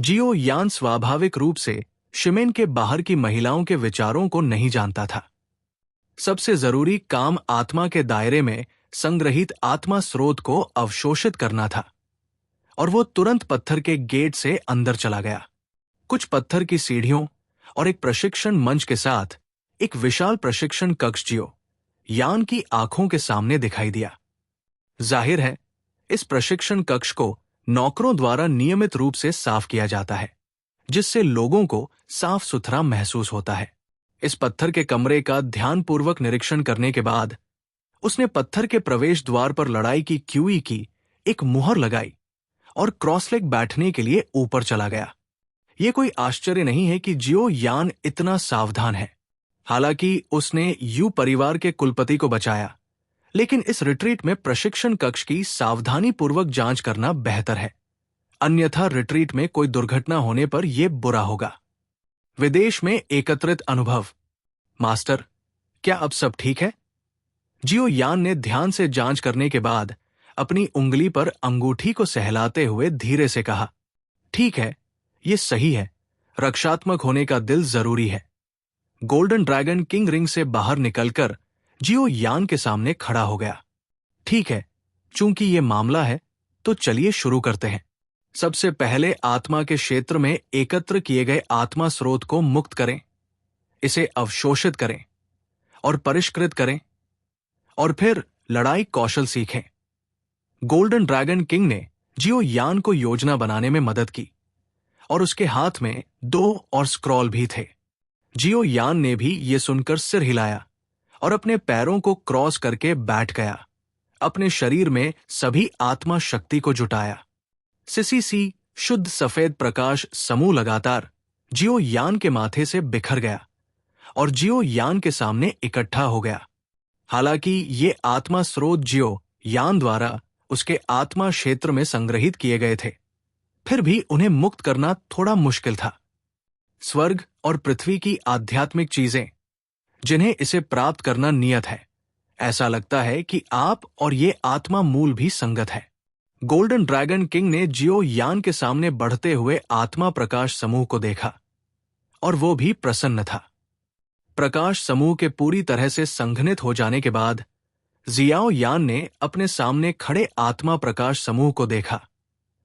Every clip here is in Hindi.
जियो यान स्वाभाविक रूप से शिमेन के बाहर की महिलाओं के विचारों को नहीं जानता था। सबसे जरूरी काम आत्मा के दायरे में संग्रहित आत्मा स्रोत को अवशोषित करना था, और वो तुरंत पत्थर के गेट से अंदर चला गया। कुछ पत्थर की सीढ़ियों और एक प्रशिक्षण मंच के साथ एक विशाल प्रशिक्षण कक्ष जियो यान की आंखों के सामने दिखाई दिया। जाहिर है, इस प्रशिक्षण कक्ष को नौकरों द्वारा नियमित रूप से साफ किया जाता है, जिससे लोगों को साफ सुथरा महसूस होता है। इस पत्थर के कमरे का ध्यानपूर्वक निरीक्षण करने के बाद उसने पत्थर के प्रवेश द्वार पर लड़ाई की क्यूई की एक मुहर लगाई और क्रॉसलेग बैठने के लिए ऊपर चला गया। यह कोई आश्चर्य नहीं है कि जियो यान इतना सावधान है। हालांकि उसने यू परिवार के कुलपति को बचाया, लेकिन इस रिट्रीट में प्रशिक्षण कक्ष की सावधानीपूर्वक जांच करना बेहतर है, अन्यथा रिट्रीट में कोई दुर्घटना होने पर यह बुरा होगा। विदेश में एकत्रित अनुभव। मास्टर, क्या अब सब ठीक है? जियो यान ने ध्यान से जांच करने के बाद अपनी उंगली पर अंगूठी को सहलाते हुए धीरे से कहा, ठीक है, ये सही है, रक्षात्मक होने का दिल जरूरी है। गोल्डन ड्रैगन किंग रिंग से बाहर निकलकर जियो यान के सामने खड़ा हो गया। ठीक है, चूंकि ये मामला है तो चलिए शुरू करते हैं। सबसे पहले आत्मा के क्षेत्र में एकत्र किए गए आत्मा स्रोत को मुक्त करें, इसे अवशोषित करें और परिष्कृत करें, और फिर लड़ाई कौशल सीखें। गोल्डन ड्रैगन किंग ने जियो यान को योजना बनाने में मदद की, और उसके हाथ में 2 और स्क्रॉल भी थे। जियो यान ने भी ये सुनकर सिर हिलाया और अपने पैरों को क्रॉस करके बैठ गया, अपने शरीर में सभी आत्मा शक्ति को जुटाया। सीसीसी शुद्ध सफेद प्रकाश समूह लगातार जियो यान के माथे से बिखर गया और जियो यान के सामने इकट्ठा हो गया। हालांकि ये आत्मा स्रोत जियो यान द्वारा उसके आत्मा क्षेत्र में संग्रहित किए गए थे, फिर भी उन्हें मुक्त करना थोड़ा मुश्किल था। स्वर्ग और पृथ्वी की आध्यात्मिक चीजें जिन्हें इसे प्राप्त करना नियत है, ऐसा लगता है कि आप और ये आत्मा मूल भी संगत है। गोल्डन ड्रैगन किंग ने जियो यान के सामने बढ़ते हुए आत्मा प्रकाश समूह को देखा, और वो भी प्रसन्न था। प्रकाश समूह के पूरी तरह से संघनित हो जाने के बाद जियाओ यान ने अपने सामने खड़े आत्मा प्रकाश समूह को देखा,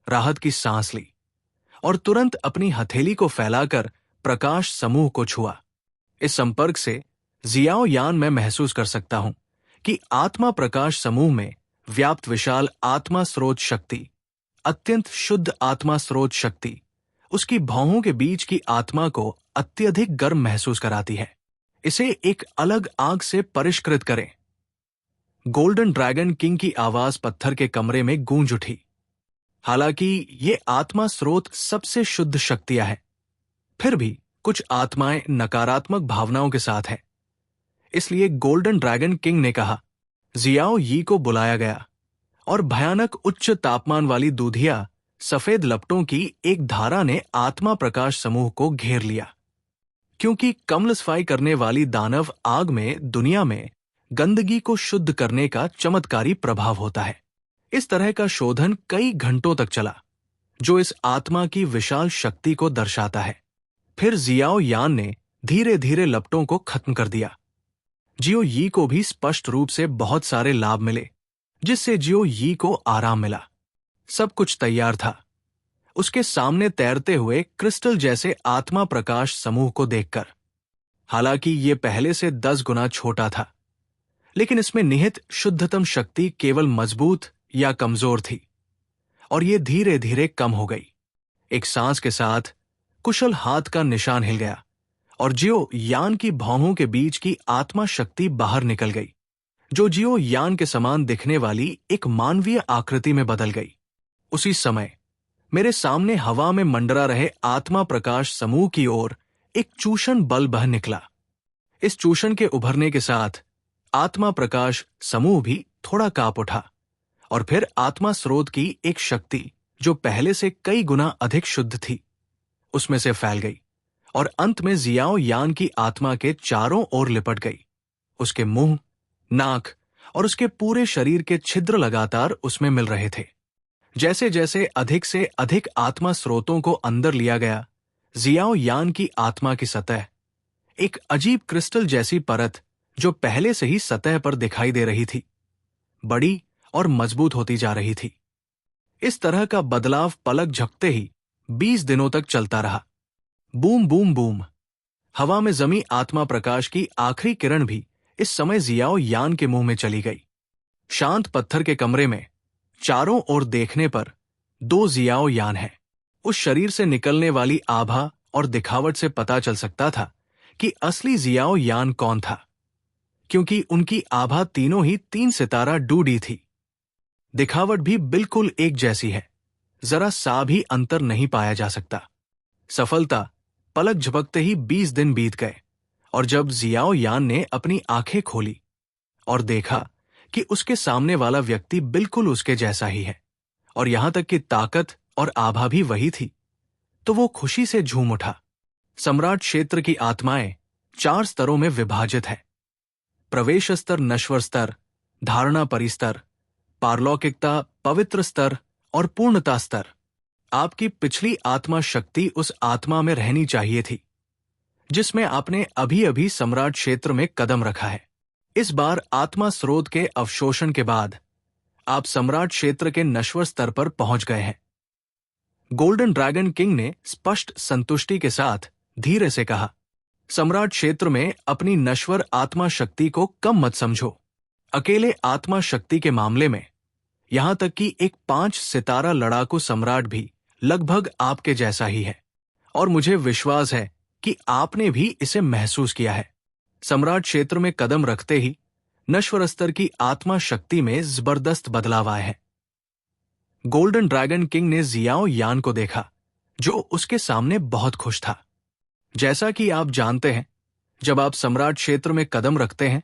राहत की सांस ली और तुरंत अपनी हथेली को फैलाकर प्रकाश समूह को छुआ। इस संपर्क से जियाओ यान मैं महसूस कर सकता हूं कि आत्मा प्रकाश समूह में व्याप्त विशाल आत्मा स्रोत शक्ति, अत्यंत शुद्ध आत्मा स्रोत शक्ति, उसकी भौहों के बीच की आत्मा को अत्यधिक गर्म महसूस कराती है। इसे एक अलग आग से परिष्कृत करें। गोल्डन ड्रैगन किंग की आवाज पत्थर के कमरे में गूंज उठी। हालांकि ये आत्मा स्रोत सबसे शुद्ध शक्तियां हैं, फिर भी कुछ आत्माएं नकारात्मक भावनाओं के साथ हैं। इसलिए गोल्डन ड्रैगन किंग ने कहा, जियाओ यी को बुलाया गया और भयानक उच्च तापमान वाली दूधिया सफेद लपटों की एक धारा ने आत्मा प्रकाश समूह को घेर लिया। क्योंकि कमलसफाई करने वाली दानव आग में दुनिया में गंदगी को शुद्ध करने का चमत्कारी प्रभाव होता है। इस तरह का शोधन कई घंटों तक चला, जो इस आत्मा की विशाल शक्ति को दर्शाता है। फिर जियाओ यान ने धीरे धीरे लपटों को खत्म कर दिया। जियो यी को भी स्पष्ट रूप से बहुत सारे लाभ मिले, जिससे जियो यी को आराम मिला। सब कुछ तैयार था उसके सामने तैरते हुए क्रिस्टल जैसे आत्मा प्रकाश समूह को देखकर। हालांकि ये पहले से 10 गुना छोटा था, लेकिन इसमें निहित शुद्धतम शक्ति केवल मजबूत या कमजोर थी, और ये धीरे धीरे कम हो गई। एक सांस के साथ कुशल हाथ का निशान हिल गया और जियो यान की भौहों के बीच की आत्मा शक्ति बाहर निकल गई, जो जियो यान के समान दिखने वाली एक मानवीय आकृति में बदल गई। उसी समय मेरे सामने हवा में मंडरा रहे आत्मा प्रकाश समूह की ओर एक चूषण बल बह निकला। इस चूषण के उभरने के साथ आत्मा प्रकाश समूह भी थोड़ा कांप उठा, और फिर आत्मा स्रोत की एक शक्ति जो पहले से कई गुना अधिक शुद्ध थी, उसमें से फैल गई और अंत में जियाओ यान की आत्मा के चारों ओर लिपट गई। उसके मुंह, नाक और उसके पूरे शरीर के छिद्र लगातार उसमें मिल रहे थे, जैसे जैसे अधिक से अधिक आत्मा स्रोतों को अंदर लिया गया, जियाओ यान की आत्मा की सतह, एक अजीब क्रिस्टल जैसी परत जो पहले से ही सतह पर दिखाई दे रही थी, बड़ी और मजबूत होती जा रही थी। इस तरह का बदलाव पलक झपकते ही 20 दिनों तक चलता रहा। बूम बूम बूम, हवा में जमी आत्मा प्रकाश की आखिरी किरण भी इस समय जियाओ यान के मुंह में चली गई। शांत पत्थर के कमरे में चारों ओर देखने पर 2 जियाओ यान हैं। उस शरीर से निकलने वाली आभा और दिखावट से पता चल सकता था कि असली जियाओ यान कौन था, क्योंकि उनकी आभा तीनों ही 3 सितारा डूडी थी। दिखावट भी बिल्कुल एक जैसी है, जरा सा भी अंतर नहीं पाया जा सकता। सफलता, पलक झपकते ही 20 दिन बीत गए और जब जियाओ यान ने अपनी आंखें खोली और देखा कि उसके सामने वाला व्यक्ति बिल्कुल उसके जैसा ही है और यहां तक कि ताकत और आभा भी वही थी, तो वो खुशी से झूम उठा। सम्राट क्षेत्र की आत्माएं 4 स्तरों में विभाजित है: प्रवेश स्तर, नश्वर स्तर, धारणा परिस्तर, पारलौकिकता, पवित्र स्तर और पूर्णता स्तर। आपकी पिछली आत्मा शक्ति उस आत्मा में रहनी चाहिए थी जिसमें आपने अभी अभी सम्राट क्षेत्र में कदम रखा है। इस बार आत्मा स्रोत के अवशोषण के बाद आप सम्राट क्षेत्र के नश्वर स्तर पर पहुंच गए हैं। गोल्डन ड्रैगन किंग ने स्पष्ट संतुष्टि के साथ धीरे से कहा, सम्राट क्षेत्र में अपनी नश्वर आत्मा शक्ति को कम मत समझो। अकेले आत्मा शक्ति के मामले में यहां तक कि एक 5 सितारा लड़ाकू सम्राट भी लगभग आपके जैसा ही है और मुझे विश्वास है कि आपने भी इसे महसूस किया है। सम्राट क्षेत्र में कदम रखते ही नश्वर स्तर की आत्मा शक्ति में जबरदस्त बदलाव आए हैं। गोल्डन ड्रैगन किंग ने जियाओ यान को देखा जो उसके सामने बहुत खुश था। जैसा कि आप जानते हैं, जब आप सम्राट क्षेत्र में कदम रखते हैं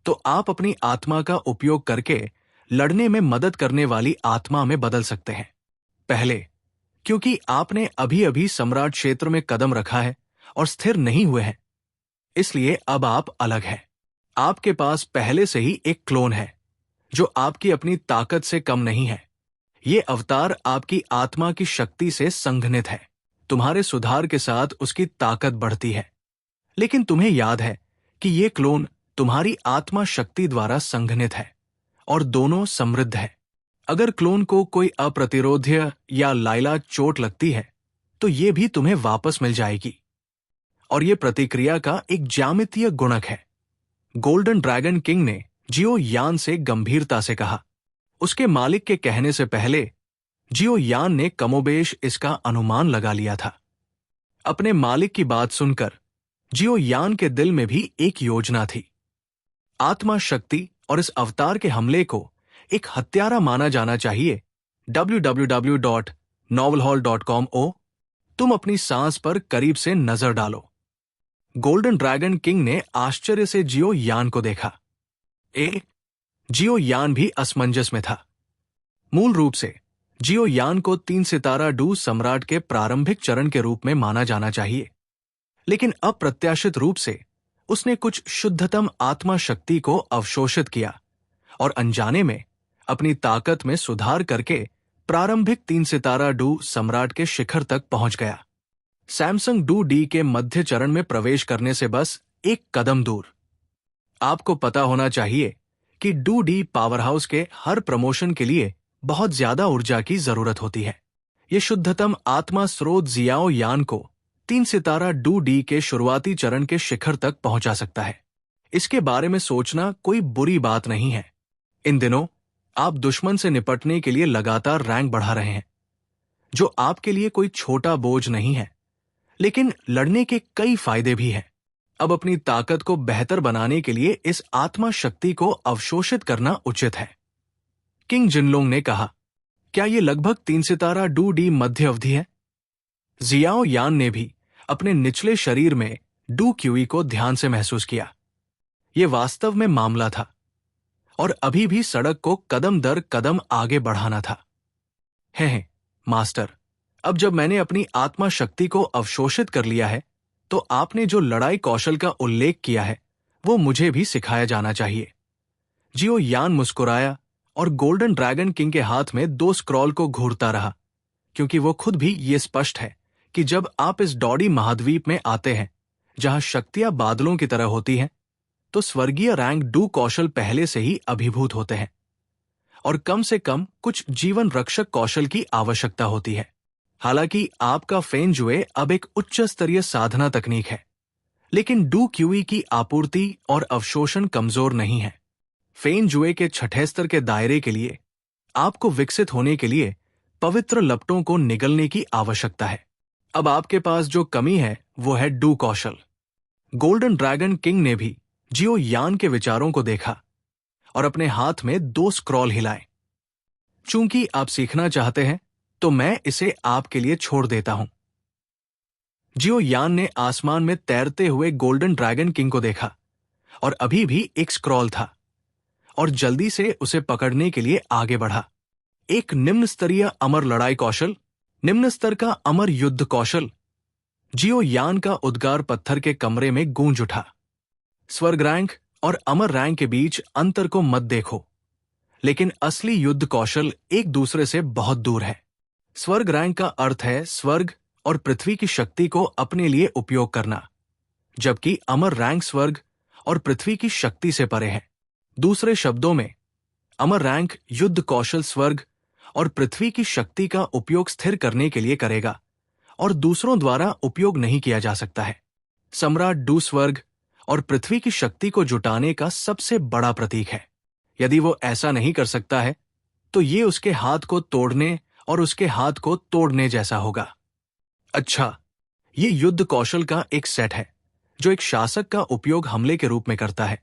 तो आप अपनी आत्मा का उपयोग करके लड़ने में मदद करने वाली आत्मा में बदल सकते हैं। पहले, क्योंकि आपने अभी अभी सम्राट क्षेत्र में कदम रखा है और स्थिर नहीं हुए हैं, इसलिए अब आप अलग हैं। आपके पास पहले से ही एक क्लोन है जो आपकी अपनी ताकत से कम नहीं है। ये अवतार आपकी आत्मा की शक्ति से संघनित है। तुम्हारे सुधार के साथ उसकी ताकत बढ़ती है, लेकिन तुम्हें याद है कि ये क्लोन तुम्हारी आत्मा शक्ति द्वारा संघनित है और दोनों समृद्ध है। अगर क्लोन को कोई अप्रतिरोध्य या लाइलाज चोट लगती है तो ये भी तुम्हें वापस मिल जाएगी और ये प्रतिक्रिया का एक ज्यामितीय गुणक है। गोल्डन ड्रैगन किंग ने जियो यान से गंभीरता से कहा। उसके मालिक के कहने से पहले जियो यान ने कमोबेश इसका अनुमान लगा लिया था। अपने मालिक की बात सुनकर जियो यान के दिल में भी एक योजना थी। आत्मा शक्ति और इस अवतार के हमले को एक हत्यारा माना जाना चाहिए। www.novelhall.com तुम अपनी सांस पर करीब से नजर डालो। गोल्डन ड्रैगन किंग ने आश्चर्य से जियो यान को देखा। जियो यान भी असमंजस में था। मूल रूप से जियो यान को 3 सितारा डू सम्राट के प्रारंभिक चरण के रूप में माना जाना चाहिए, लेकिन अप्रत्याशित रूप से उसने कुछ शुद्धतम आत्मा शक्ति को अवशोषित किया और अनजाने में अपनी ताकत में सुधार करके प्रारंभिक 3 सितारा डू सम्राट के शिखर तक पहुंच गया। सैमसंग डू डी के मध्य चरण में प्रवेश करने से बस एक कदम दूर। आपको पता होना चाहिए कि डू डी पावरहाउस के हर प्रमोशन के लिए बहुत ज्यादा ऊर्जा की जरूरत होती है। ये शुद्धतम आत्मा स्रोत जियाओ यान को 3 सितारा डू डी के शुरुआती चरण के शिखर तक पहुंचा सकता है। इसके बारे में सोचना कोई बुरी बात नहीं है। इन दिनों आप दुश्मन से निपटने के लिए लगातार रैंक बढ़ा रहे हैं, जो आपके लिए कोई छोटा बोझ नहीं है, लेकिन लड़ने के कई फायदे भी हैं। अब अपनी ताकत को बेहतर बनाने के लिए इस आत्मा शक्ति को अवशोषित करना उचित है। किंग जिनलोंग ने कहा, क्या ये लगभग 3 सितारा डू डी मध्य अवधि है? जियाओ यान ने भी अपने निचले शरीर में डू क्यूई को ध्यान से महसूस किया। ये वास्तव में मामला था और अभी भी सड़क को कदम दर कदम आगे बढ़ाना था। है मास्टर, अब जब मैंने अपनी आत्मा शक्ति को अवशोषित कर लिया है तो आपने जो लड़ाई कौशल का उल्लेख किया है वो मुझे भी सिखाया जाना चाहिए। जियो यान मुस्कुराया और गोल्डन ड्रैगन किंग के हाथ में 2 स्क्रॉल को घूरता रहा, क्योंकि वो खुद भी ये स्पष्ट है कि जब आप इस डॉडी महाद्वीप में आते हैं जहां शक्तियां बादलों की तरह होती हैं, तो स्वर्गीय रैंक डू कौशल पहले से ही अभिभूत होते हैं और कम से कम कुछ जीवन रक्षक कौशल की आवश्यकता होती है। हालांकि आपका फेन जुए अब एक उच्च स्तरीय साधना तकनीक है, लेकिन डू क्यूई की आपूर्ति और अवशोषण कमजोर नहीं है। फेन जुए के छठे स्तर के दायरे के लिए आपको विकसित होने के लिए पवित्र लपटों को निगलने की आवश्यकता है। अब आपके पास जो कमी है वो है do Kaushal. Golden dragon king ने भी जियो यान के विचारों को देखा और अपने हाथ में 2 स्क्रॉल हिलाए। चूंकि आप सीखना चाहते हैं तो मैं इसे आपके लिए छोड़ देता हूं। जियो यान ने आसमान में तैरते हुए गोल्डन ड्रैगन किंग को देखा और अभी भी एक स्क्रॉल था और जल्दी से उसे पकड़ने के लिए आगे बढ़ा। एक निम्न स्तरीय अमर लड़ाई कौशल, निम्न स्तर का अमर युद्ध कौशल। जियो यान का उद्गार पत्थर के कमरे में गूंज उठा। स्वर्ग रैंक और अमर रैंक के बीच अंतर को मत देखो, लेकिन असली युद्ध कौशल एक दूसरे से बहुत दूर है। स्वर्ग रैंक का अर्थ है स्वर्ग और पृथ्वी की शक्ति को अपने लिए उपयोग करना, जबकि अमर रैंक स्वर्ग और पृथ्वी की शक्ति से परे है। दूसरे शब्दों में, अमर रैंक युद्ध कौशल स्वर्ग और पृथ्वी की शक्ति का उपयोग स्थिर करने के लिए करेगा और दूसरों द्वारा उपयोग नहीं किया जा सकता है। सम्राट डू स्वर्ग और पृथ्वी की शक्ति को जुटाने का सबसे बड़ा प्रतीक है। यदि वो ऐसा नहीं कर सकता है तो ये उसके हाथ को तोड़ने और उसके हाथ को तोड़ने जैसा होगा। अच्छा, ये युद्ध कौशल का एक सेट है जो एक शासक का उपयोग हमले के रूप में करता है।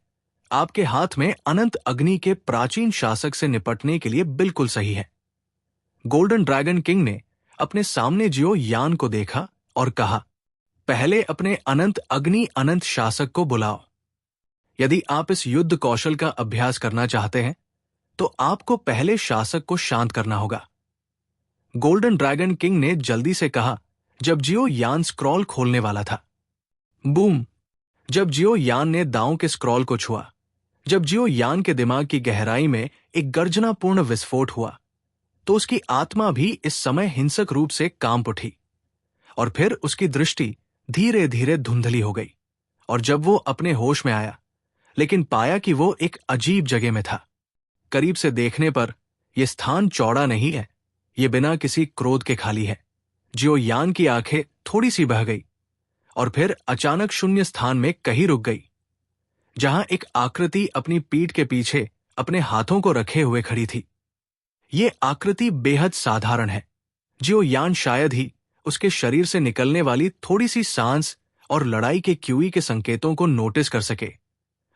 आपके हाथ में अनंत अग्नि के प्राचीन शासक से निपटने के लिए बिल्कुल सही है। गोल्डन ड्रैगन किंग ने अपने सामने जियो यान को देखा और कहा, पहले अपने अनंत अग्नि अनंत शासक को बुलाओ। यदि आप इस युद्ध कौशल का अभ्यास करना चाहते हैं तो आपको पहले शासक को शांत करना होगा। गोल्डन ड्रैगन किंग ने जल्दी से कहा जब जियो यान स्क्रॉल खोलने वाला था। बूम! जब जियो यान ने दांव के स्क्रॉल को छुआ, जब जियो यान के दिमाग की गहराई में एक गर्जनापूर्ण विस्फोट हुआ, तो उसकी आत्मा भी इस समय हिंसक रूप से कांप उठी और फिर उसकी दृष्टि धीरे धीरे धुंधली हो गई। और जब वो अपने होश में आया, लेकिन पाया कि वो एक अजीब जगह में था। करीब से देखने पर यह स्थान चौड़ा नहीं है, ये बिना किसी क्रोध के खाली है। जियो यान की आंखें थोड़ी सी बह गई और फिर अचानक शून्य स्थान में कहीं रुक गई, जहां एक आकृति अपनी पीठ के पीछे अपने हाथों को रखे हुए खड़ी थी। ये आकृति बेहद साधारण है। जियो यान शायद ही उसके शरीर से निकलने वाली थोड़ी सी सांस और लड़ाई के क्यूई के संकेतों को नोटिस कर सके,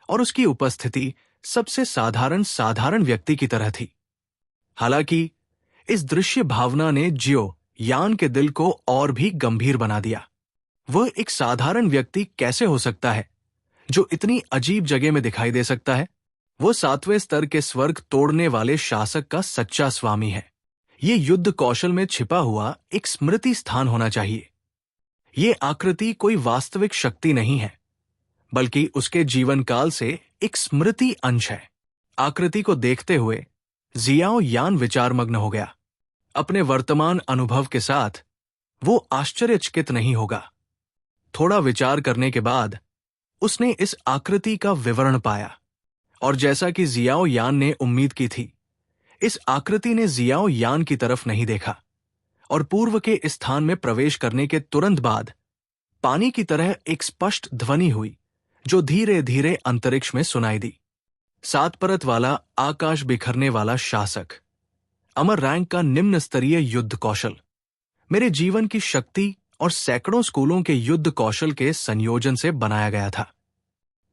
और उसकी उपस्थिति सबसे साधारण व्यक्ति की तरह थी। हालांकि इस दृश्य भावना ने जियो यान के दिल को और भी गंभीर बना दिया। वह एक साधारण व्यक्ति कैसे हो सकता है जो इतनी अजीब जगह में दिखाई दे सकता है? वो 7वें स्तर के स्वर्ग तोड़ने वाले शासक का सच्चा स्वामी है। ये युद्ध कौशल में छिपा हुआ एक स्मृति स्थान होना चाहिए। ये आकृति कोई वास्तविक शक्ति नहीं है, बल्कि उसके जीवन काल से एक स्मृति अंश है। आकृति को देखते हुए जियाओ यान विचारमग्न हो गया। अपने वर्तमान अनुभव के साथ वो आश्चर्यचकित नहीं होगा। थोड़ा विचार करने के बाद उसने इस आकृति का विवरण पाया, और जैसा कि जियाओ यान ने उम्मीद की थी, इस आकृति ने जियाओ यान की तरफ नहीं देखा और पूर्व के स्थान में प्रवेश करने के तुरंत बाद पानी की तरह एक स्पष्ट ध्वनि हुई जो धीरे धीरे अंतरिक्ष में सुनाई दी। 7 परत वाला आकाश बिखरने वाला शासक, अमर रैंक का निम्न स्तरीय युद्ध कौशल, मेरे जीवन की शक्ति और सैकड़ों स्कूलों के युद्ध कौशल के संयोजन से बनाया गया था।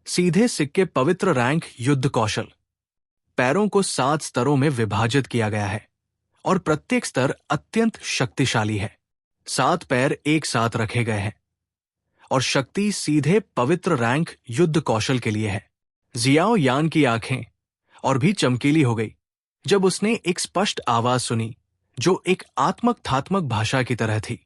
सीधे सिक्के पवित्र रैंक युद्ध कौशल, पैरों को 7 स्तरों में विभाजित किया गया है और प्रत्येक स्तर अत्यंत शक्तिशाली है। 7 पैर एक साथ रखे गए हैं और शक्ति सीधे पवित्र रैंक युद्ध कौशल के लिए है। जियाओ यान की आंखें और भी चमकीली हो गई जब उसने एक स्पष्ट आवाज सुनी जो एक आत्मकथात्मक भाषा की तरह थी।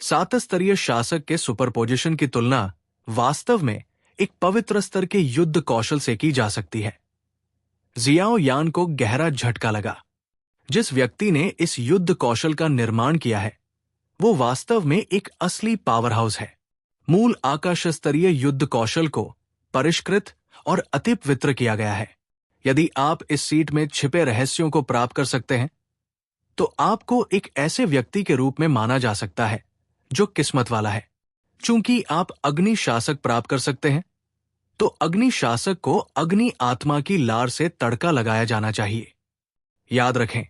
7 स्तरीय शासक के सुपरपोजिशन की तुलना वास्तव में एक पवित्र स्तर के युद्ध कौशल से की जा सकती है। जियाओ यान को गहरा झटका लगा। जिस व्यक्ति ने इस युद्ध कौशल का निर्माण किया है वो वास्तव में एक असली पावर हाउस है। मूल आकाश स्तरीय युद्ध कौशल को परिष्कृत और अतिपवित्र किया गया है। यदि आप इस सीट में छिपे रहस्यों को प्राप्त कर सकते हैं तो आपको एक ऐसे व्यक्ति के रूप में माना जा सकता है जो किस्मत वाला है। चूंकि आप अग्नि शासक प्राप्त कर सकते हैं तो अग्नि शासक को अग्नि आत्मा की लार से तड़का लगाया जाना चाहिए। याद रखें,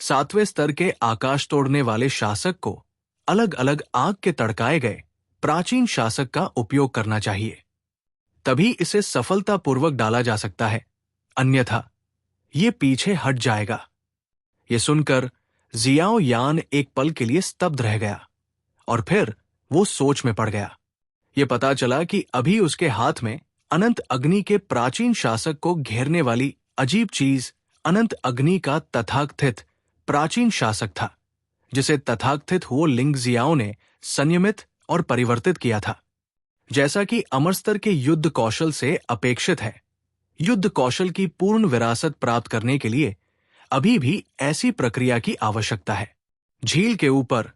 7वें स्तर के आकाश तोड़ने वाले शासक को अलग अलग आग के तड़काए गए प्राचीन शासक का उपयोग करना चाहिए, तभी इसे सफलतापूर्वक डाला जा सकता है, अन्यथा ये पीछे हट जाएगा। ये सुनकर जियाओ यान एक पल के लिए स्तब्ध रह गया और फिर वो सोच में पड़ गया। ये पता चला कि अभी उसके हाथ में अनंत अग्नि के प्राचीन शासक को घेरने वाली अजीब चीज अनंत अग्नि का तथाकथित प्राचीन शासक था, जिसे तथाकथित हुओ लिंग जियाओ ने संयमित और परिवर्तित किया था। जैसा कि अमर स्तर के युद्ध कौशल से अपेक्षित है, युद्ध कौशल की पूर्ण विरासत प्राप्त करने के लिए अभी भी ऐसी प्रक्रिया की आवश्यकता है। झील के ऊपर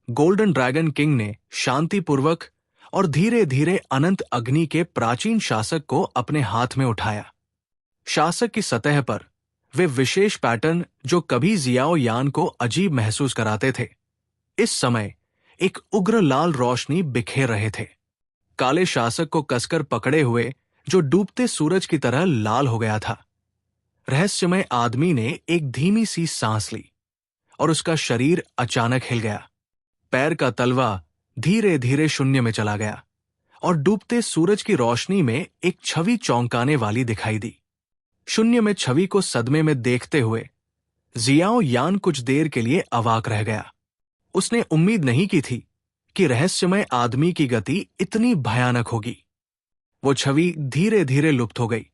गोल्डन ड्रैगन किंग ने शांतिपूर्वक और धीरे धीरे अनंत अग्नि के प्राचीन शासक को अपने हाथ में उठाया। शासक की सतह पर वे विशेष पैटर्न जो कभी जियाओ यान को अजीब महसूस कराते थे, इस समय एक उग्र लाल रोशनी बिखेर रहे थे। काले शासक को कसकर पकड़े हुए जो डूबते सूरज की तरह लाल हो गया था। रहस्यमय आदमी ने एक धीमी सी सांस ली और उसका शरीर अचानक हिल गया। पैर का तलवा धीरे धीरे शून्य में चला गया और डूबते सूरज की रोशनी में एक छवि चौंकाने वाली दिखाई दी। शून्य में छवि को सदमे में देखते हुए जियाओ यान कुछ देर के लिए अवाक रह गया। उसने उम्मीद नहीं की थी कि रहस्यमय आदमी की गति इतनी भयानक होगी। वो छवि धीरे धीरे लुप्त हो गई,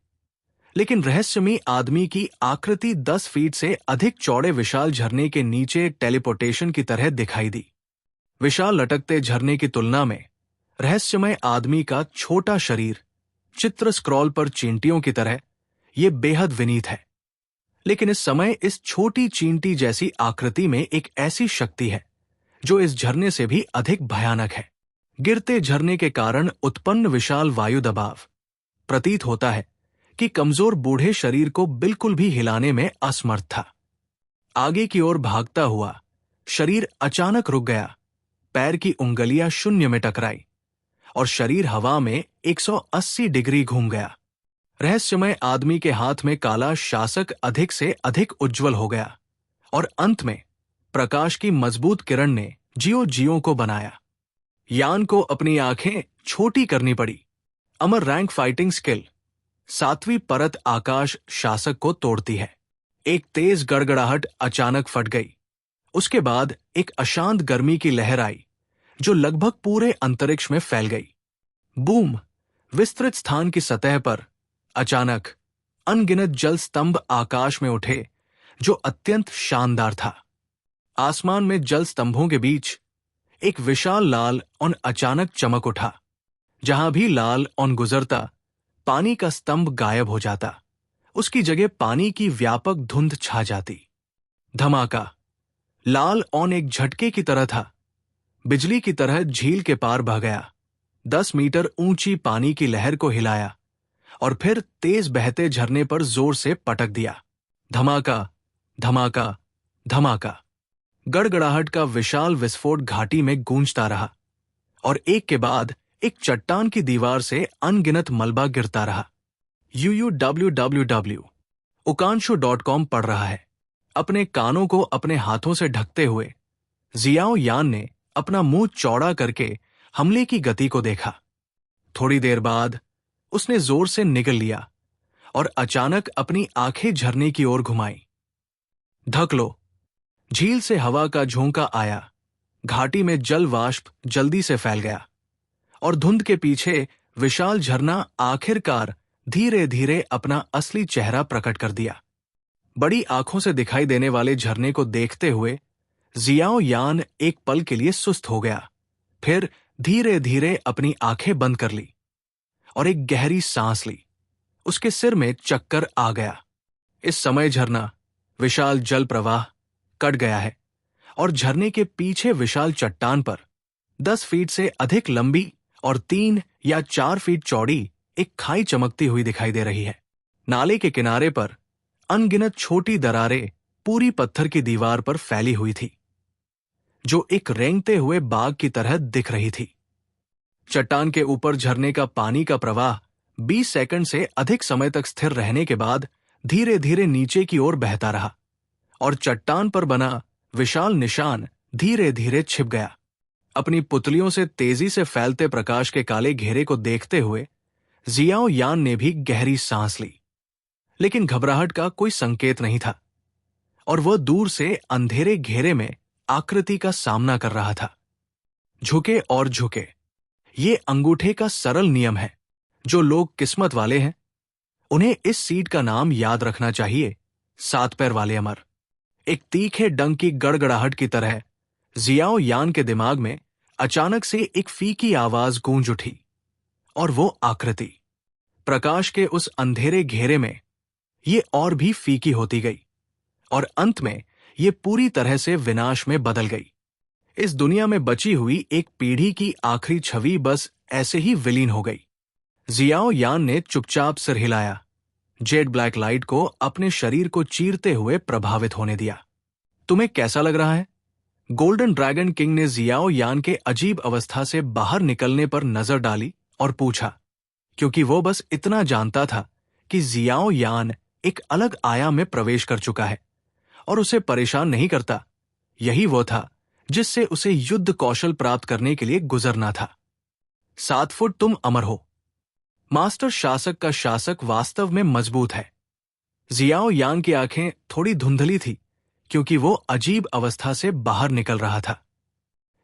लेकिन रहस्यमय आदमी की आकृति 10 फीट से अधिक चौड़े विशाल झरने के नीचे टेलीपोर्टेशन की तरह दिखाई दी। विशाल लटकते झरने की तुलना में रहस्यमय आदमी का छोटा शरीर चित्र स्क्रॉल पर चींटियों की तरह ये बेहद विनीत है। लेकिन इस समय इस छोटी चींटी जैसी आकृति में एक ऐसी शक्ति है जो इस झरने से भी अधिक भयानक है। गिरते झरने के कारण उत्पन्न विशाल वायु दबाव प्रतीत होता है कि कमजोर बूढ़े शरीर को बिल्कुल भी हिलाने में असमर्थ था। आगे की ओर भागता हुआ शरीर अचानक रुक गया। पैर की उंगलियां शून्य में टकराई और शरीर हवा में 180 डिग्री घूम गया। रहस्यमय आदमी के हाथ में काला शासक अधिक से अधिक उज्जवल हो गया और अंत में प्रकाश की मजबूत किरण ने जियो को बनाया। यान को अपनी आंखें छोटी करनी पड़ी। अमर रैंक फाइटिंग स्किल 7वीं परत आकाश शासक को तोड़ती है। एक तेज गड़गड़ाहट अचानक फट गई। उसके बाद एक अशांत गर्मी की लहर आई जो लगभग पूरे अंतरिक्ष में फैल गई। बूम! विस्तृत स्थान की सतह पर अचानक अनगिनत जल स्तंभ आकाश में उठे जो अत्यंत शानदार था। आसमान में जल स्तंभों के बीच एक विशाल लाल ऑन अचानक चमक उठा। जहां भी लाल ऑन गुजरता पानी का स्तंभ गायब हो जाता, उसकी जगह पानी की व्यापक धुंध छा जाती। धमाका! लाल ऑन एक झटके की तरह था, बिजली की तरह झील के पार बह गया। 10 मीटर ऊंची पानी की लहर को हिलाया और फिर तेज बहते झरने पर जोर से पटक दिया। धमाका, धमाका, धमाका। गड़गड़ाहट का विशाल विस्फोट घाटी में गूंजता रहा और एक के बाद एक चट्टान की दीवार से अनगिनत मलबा गिरता रहा। www ukanshu.com पढ़ रहा है। अपने कानों को अपने हाथों से ढकते हुए जियाओ यान ने अपना मुंह चौड़ा करके हमले की गति को देखा। थोड़ी देर बाद उसने जोर से निगल लिया और अचानक अपनी आंखें झरने की ओर घुमाई। ढक लो! झील से हवा का झोंका आया। घाटी में जल वाष्प जल्दी से फैल गया और धुंध के पीछे विशाल झरना आखिरकार धीरे धीरे अपना असली चेहरा प्रकट कर दिया। बड़ी आंखों से दिखाई देने वाले झरने को देखते हुए जियाओ यान एक पल के लिए सुस्त हो गया, फिर धीरे धीरे अपनी आंखें बंद कर ली और एक गहरी सांस ली। उसके सिर में चक्कर आ गया। इस समय झरना, विशाल जल प्रवाह, कट गया है और झरने के पीछे विशाल चट्टान पर 10 फीट से अधिक लंबी और 3 या 4 फीट चौड़ी एक खाई चमकती हुई दिखाई दे रही है। नाले के किनारे पर अनगिनत छोटी दरारें पूरी पत्थर की दीवार पर फैली हुई थी, जो एक रेंगते हुए बाग की तरह दिख रही थी। चट्टान के ऊपर झरने का पानी का प्रवाह 20 सेकंड से अधिक समय तक स्थिर रहने के बाद धीरे धीरे नीचे की ओर बहता रहा और चट्टान पर बना विशाल निशान धीरे धीरे छिप गया। अपनी पुतलियों से तेजी से फैलते प्रकाश के काले घेरे को देखते हुए जियाओ यान ने भी गहरी सांस ली, लेकिन घबराहट का कोई संकेत नहीं था और वह दूर से अंधेरे घेरे में आकृति का सामना कर रहा था। झुके और झुके, ये अंगूठे का सरल नियम है। जो लोग किस्मत वाले हैं उन्हें इस सीट का नाम याद रखना चाहिए, 7 पैर वाले अमर। एक तीखे डंक की गड़गड़ाहट की तरह जियाओ यान के दिमाग में अचानक से एक फीकी आवाज गूंज उठी और वो आकृति प्रकाश के उस अंधेरे घेरे में ये और भी फीकी होती गई और अंत में ये पूरी तरह से विनाश में बदल गई। इस दुनिया में बची हुई एक पीढ़ी की आखिरी छवि बस ऐसे ही विलीन हो गई। जियाओ यान ने चुपचाप सिर हिलाया, जेड ब्लैक लाइट को अपने शरीर को चीरते हुए प्रभावित होने दिया। तुम्हें कैसा लग रहा है? गोल्डन ड्रैगन किंग ने जियाओ यान के अजीब अवस्था से बाहर निकलने पर नजर डाली और पूछा, क्योंकि वो बस इतना जानता था कि जियाओ यान एक अलग आयाम में प्रवेश कर चुका है और उसे परेशान नहीं करता। यही वो था जिससे उसे युद्ध कौशल प्राप्त करने के लिए गुजरना था। 7 फुट तुम अमर हो। मास्टर शासक का शासक वास्तव में मजबूत है। जियाओ यान की आंखें थोड़ी धुंधली थी क्योंकि वो अजीब अवस्था से बाहर निकल रहा था।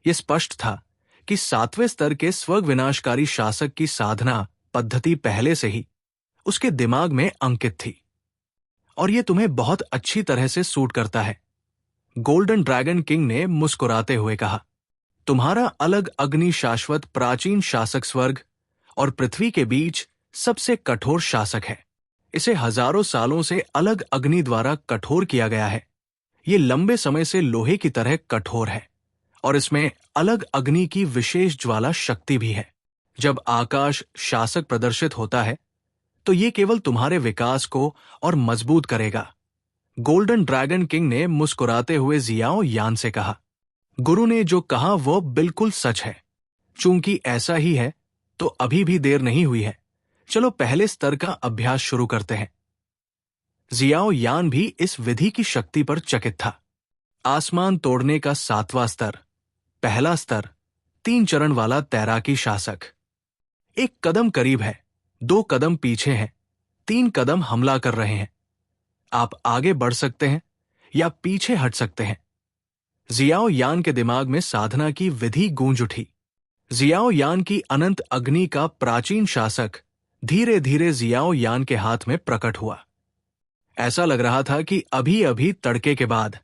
यह स्पष्ट था कि 7वें स्तर के स्वर्ग विनाशकारी शासक की साधना पद्धति पहले से ही उसके दिमाग में अंकित थी और यह तुम्हें बहुत अच्छी तरह से सूट करता है। गोल्डन ड्रैगन किंग ने मुस्कुराते हुए कहा, तुम्हारा अलग अग्नि शाश्वत प्राचीन शासक स्वर्ग और पृथ्वी के बीच सबसे कठोर शासक है। इसे हजारों सालों से अलग अग्नि द्वारा कठोर किया गया है। ये लंबे समय से लोहे की तरह कठोर है और इसमें अलग अग्नि की विशेष ज्वाला शक्ति भी है। जब आकाश शासक प्रदर्शित होता है तो ये केवल तुम्हारे विकास को और मजबूत करेगा। गोल्डन ड्रैगन किंग ने मुस्कुराते हुए जियाओ यान से कहा, गुरु ने जो कहा वो बिल्कुल सच है। चूंकि ऐसा ही है तो अभी भी देर नहीं हुई है। चलो पहले स्तर का अभ्यास शुरू करते हैं। जियाओ यान भी इस विधि की शक्ति पर चकित था। आसमान तोड़ने का 7वां स्तर। पहला स्तर, 3 चरण वाला तैराकी शासक। 1 कदम करीब है, 2 कदम पीछे हैं, 3 कदम हमला कर रहे हैं। आप आगे बढ़ सकते हैं या पीछे हट सकते हैं। जियाओ यान के दिमाग में साधना की विधि गूंज उठी। जियाओ यान की अनंत अग्नि का प्राचीन शासक धीरे धीरे जियाओ यान के हाथ में प्रकट हुआ। ऐसा लग रहा था कि अभी अभी तड़के के बाद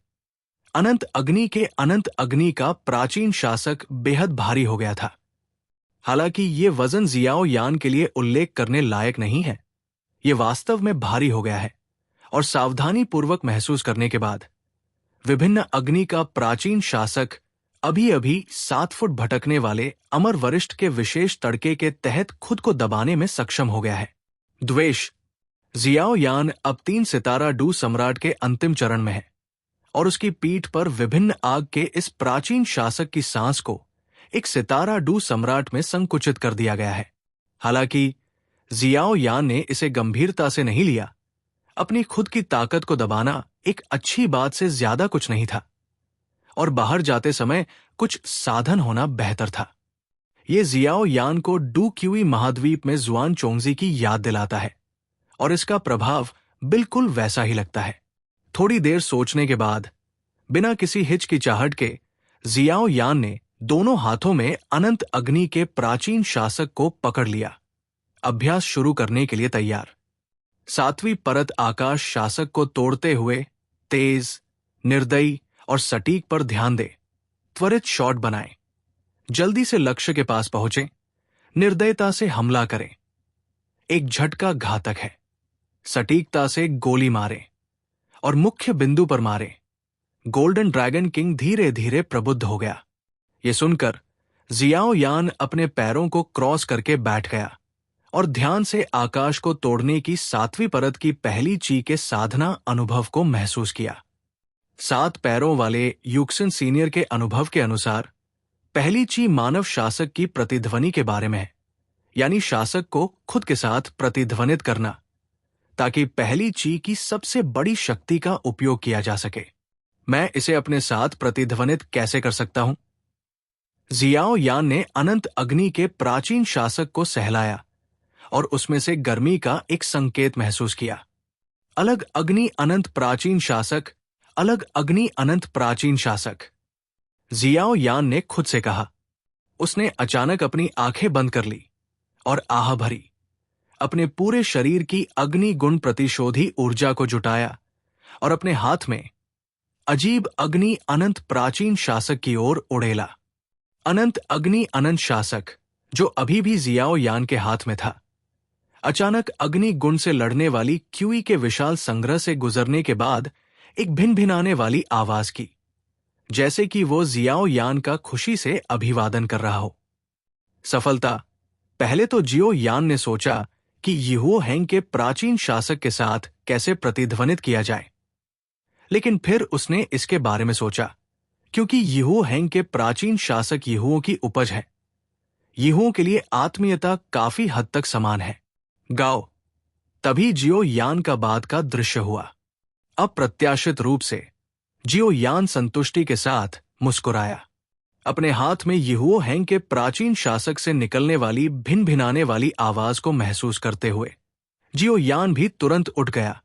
अनंत अग्नि के अनंत अग्नि का प्राचीन शासक बेहद भारी हो गया था। हालांकि ये वजन जियाओ यान के लिए उल्लेख करने लायक नहीं है। ये वास्तव में भारी हो गया है और सावधानी पूर्वक महसूस करने के बाद विभिन्न अग्नि का प्राचीन शासक अभी अभी 7 फुट भटकने वाले अमर वरिष्ठ के विशेष तड़के के तहत खुद को दबाने में सक्षम हो गया है। द्वेष। जियाओ यान अब 3 सितारा डू सम्राट के अंतिम चरण में है और उसकी पीठ पर विभिन्न आग के इस प्राचीन शासक की सांस को एक सितारा डू सम्राट में संकुचित कर दिया गया है। हालांकि जियाओ यान ने इसे गंभीरता से नहीं लिया। अपनी खुद की ताकत को दबाना एक अच्छी बात से ज्यादा कुछ नहीं था और बाहर जाते समय कुछ साधन होना बेहतर था। ये जियाओ यान को डू क्यूई महाद्वीप में जुआन चोंगजी की याद दिलाता है और इसका प्रभाव बिल्कुल वैसा ही लगता है। थोड़ी देर सोचने के बाद बिना किसी हिचकिचाहट के जियाओ यान ने दोनों हाथों में अनंत अग्नि के प्राचीन शासक को पकड़ लिया। अभ्यास शुरू करने के लिए तैयार। 7वीं परत आकाश शासक को तोड़ते हुए तेज, निर्दयी और सटीक पर ध्यान दे। त्वरित शॉट बनाएं। जल्दी से लक्ष्य के पास पहुंचें। निर्दयता से हमला करें। एक झटका घातक है। सटीकता से गोली मारें। और मुख्य बिंदु पर मारे। गोल्डन ड्रैगन किंग धीरे धीरे प्रबुद्ध हो गया। ये सुनकर जियाओ यान अपने पैरों को क्रॉस करके बैठ गया और ध्यान से आकाश को तोड़ने की 7वीं परत की पहली ची के साधना अनुभव को महसूस किया। 7 पैरों वाले यूक्सन सीनियर के अनुभव के अनुसार पहली ची मानव शासक की प्रतिध्वनि के बारे में है, यानी शासक को खुद के साथ प्रतिध्वनित करना, ताकि पहली ची की सबसे बड़ी शक्ति का उपयोग किया जा सके। मैं इसे अपने साथ प्रतिध्वनित कैसे कर सकता हूं? जियाओ यान ने अनंत अग्नि के प्राचीन शासक को सहलाया और उसमें से गर्मी का एक संकेत महसूस किया। अलग अग्नि अनंत प्राचीन शासक, अलग अग्नि अनंत प्राचीन शासक, जियाओ यान ने खुद से कहा। उसने अचानक अपनी आंखें बंद कर ली और आह भरी। अपने पूरे शरीर की अग्नि गुण प्रतिशोधी ऊर्जा को जुटाया और अपने हाथ में अजीब अग्नि अनंत प्राचीन शासक की ओर उड़ेला। अनंत अग्नि अनंत शासक, जो अभी भी जियाओ यान के हाथ में था, अचानक अग्नि गुण से लड़ने वाली क्यूई के विशाल संग्रह से गुजरने के बाद एक भिनभिनाने वाली आवाज की, जैसे कि वो जियाओ यान का खुशी से अभिवादन कर रहा हो। सफलता। पहले तो जियो यान ने सोचा कि यीहुओ हैंग के प्राचीन शासक के साथ कैसे प्रतिध्वनित किया जाए, लेकिन फिर उसने इसके बारे में सोचा, क्योंकि यीहुओ हैंग के प्राचीन शासक यीहुओं की उपज है। यीहुओं के लिए आत्मीयता काफी हद तक समान है। गाओ। तभी जियो यान का बाद का दृश्य हुआ। अप्रत्याशित रूप से जियो यान संतुष्टि के साथ मुस्कुराया। अपने हाथ में यीहुओ हैंग के प्राचीन शासक से निकलने वाली भिनभिनाने वाली आवाज को महसूस करते हुए जियो यान भी तुरंत उठ गया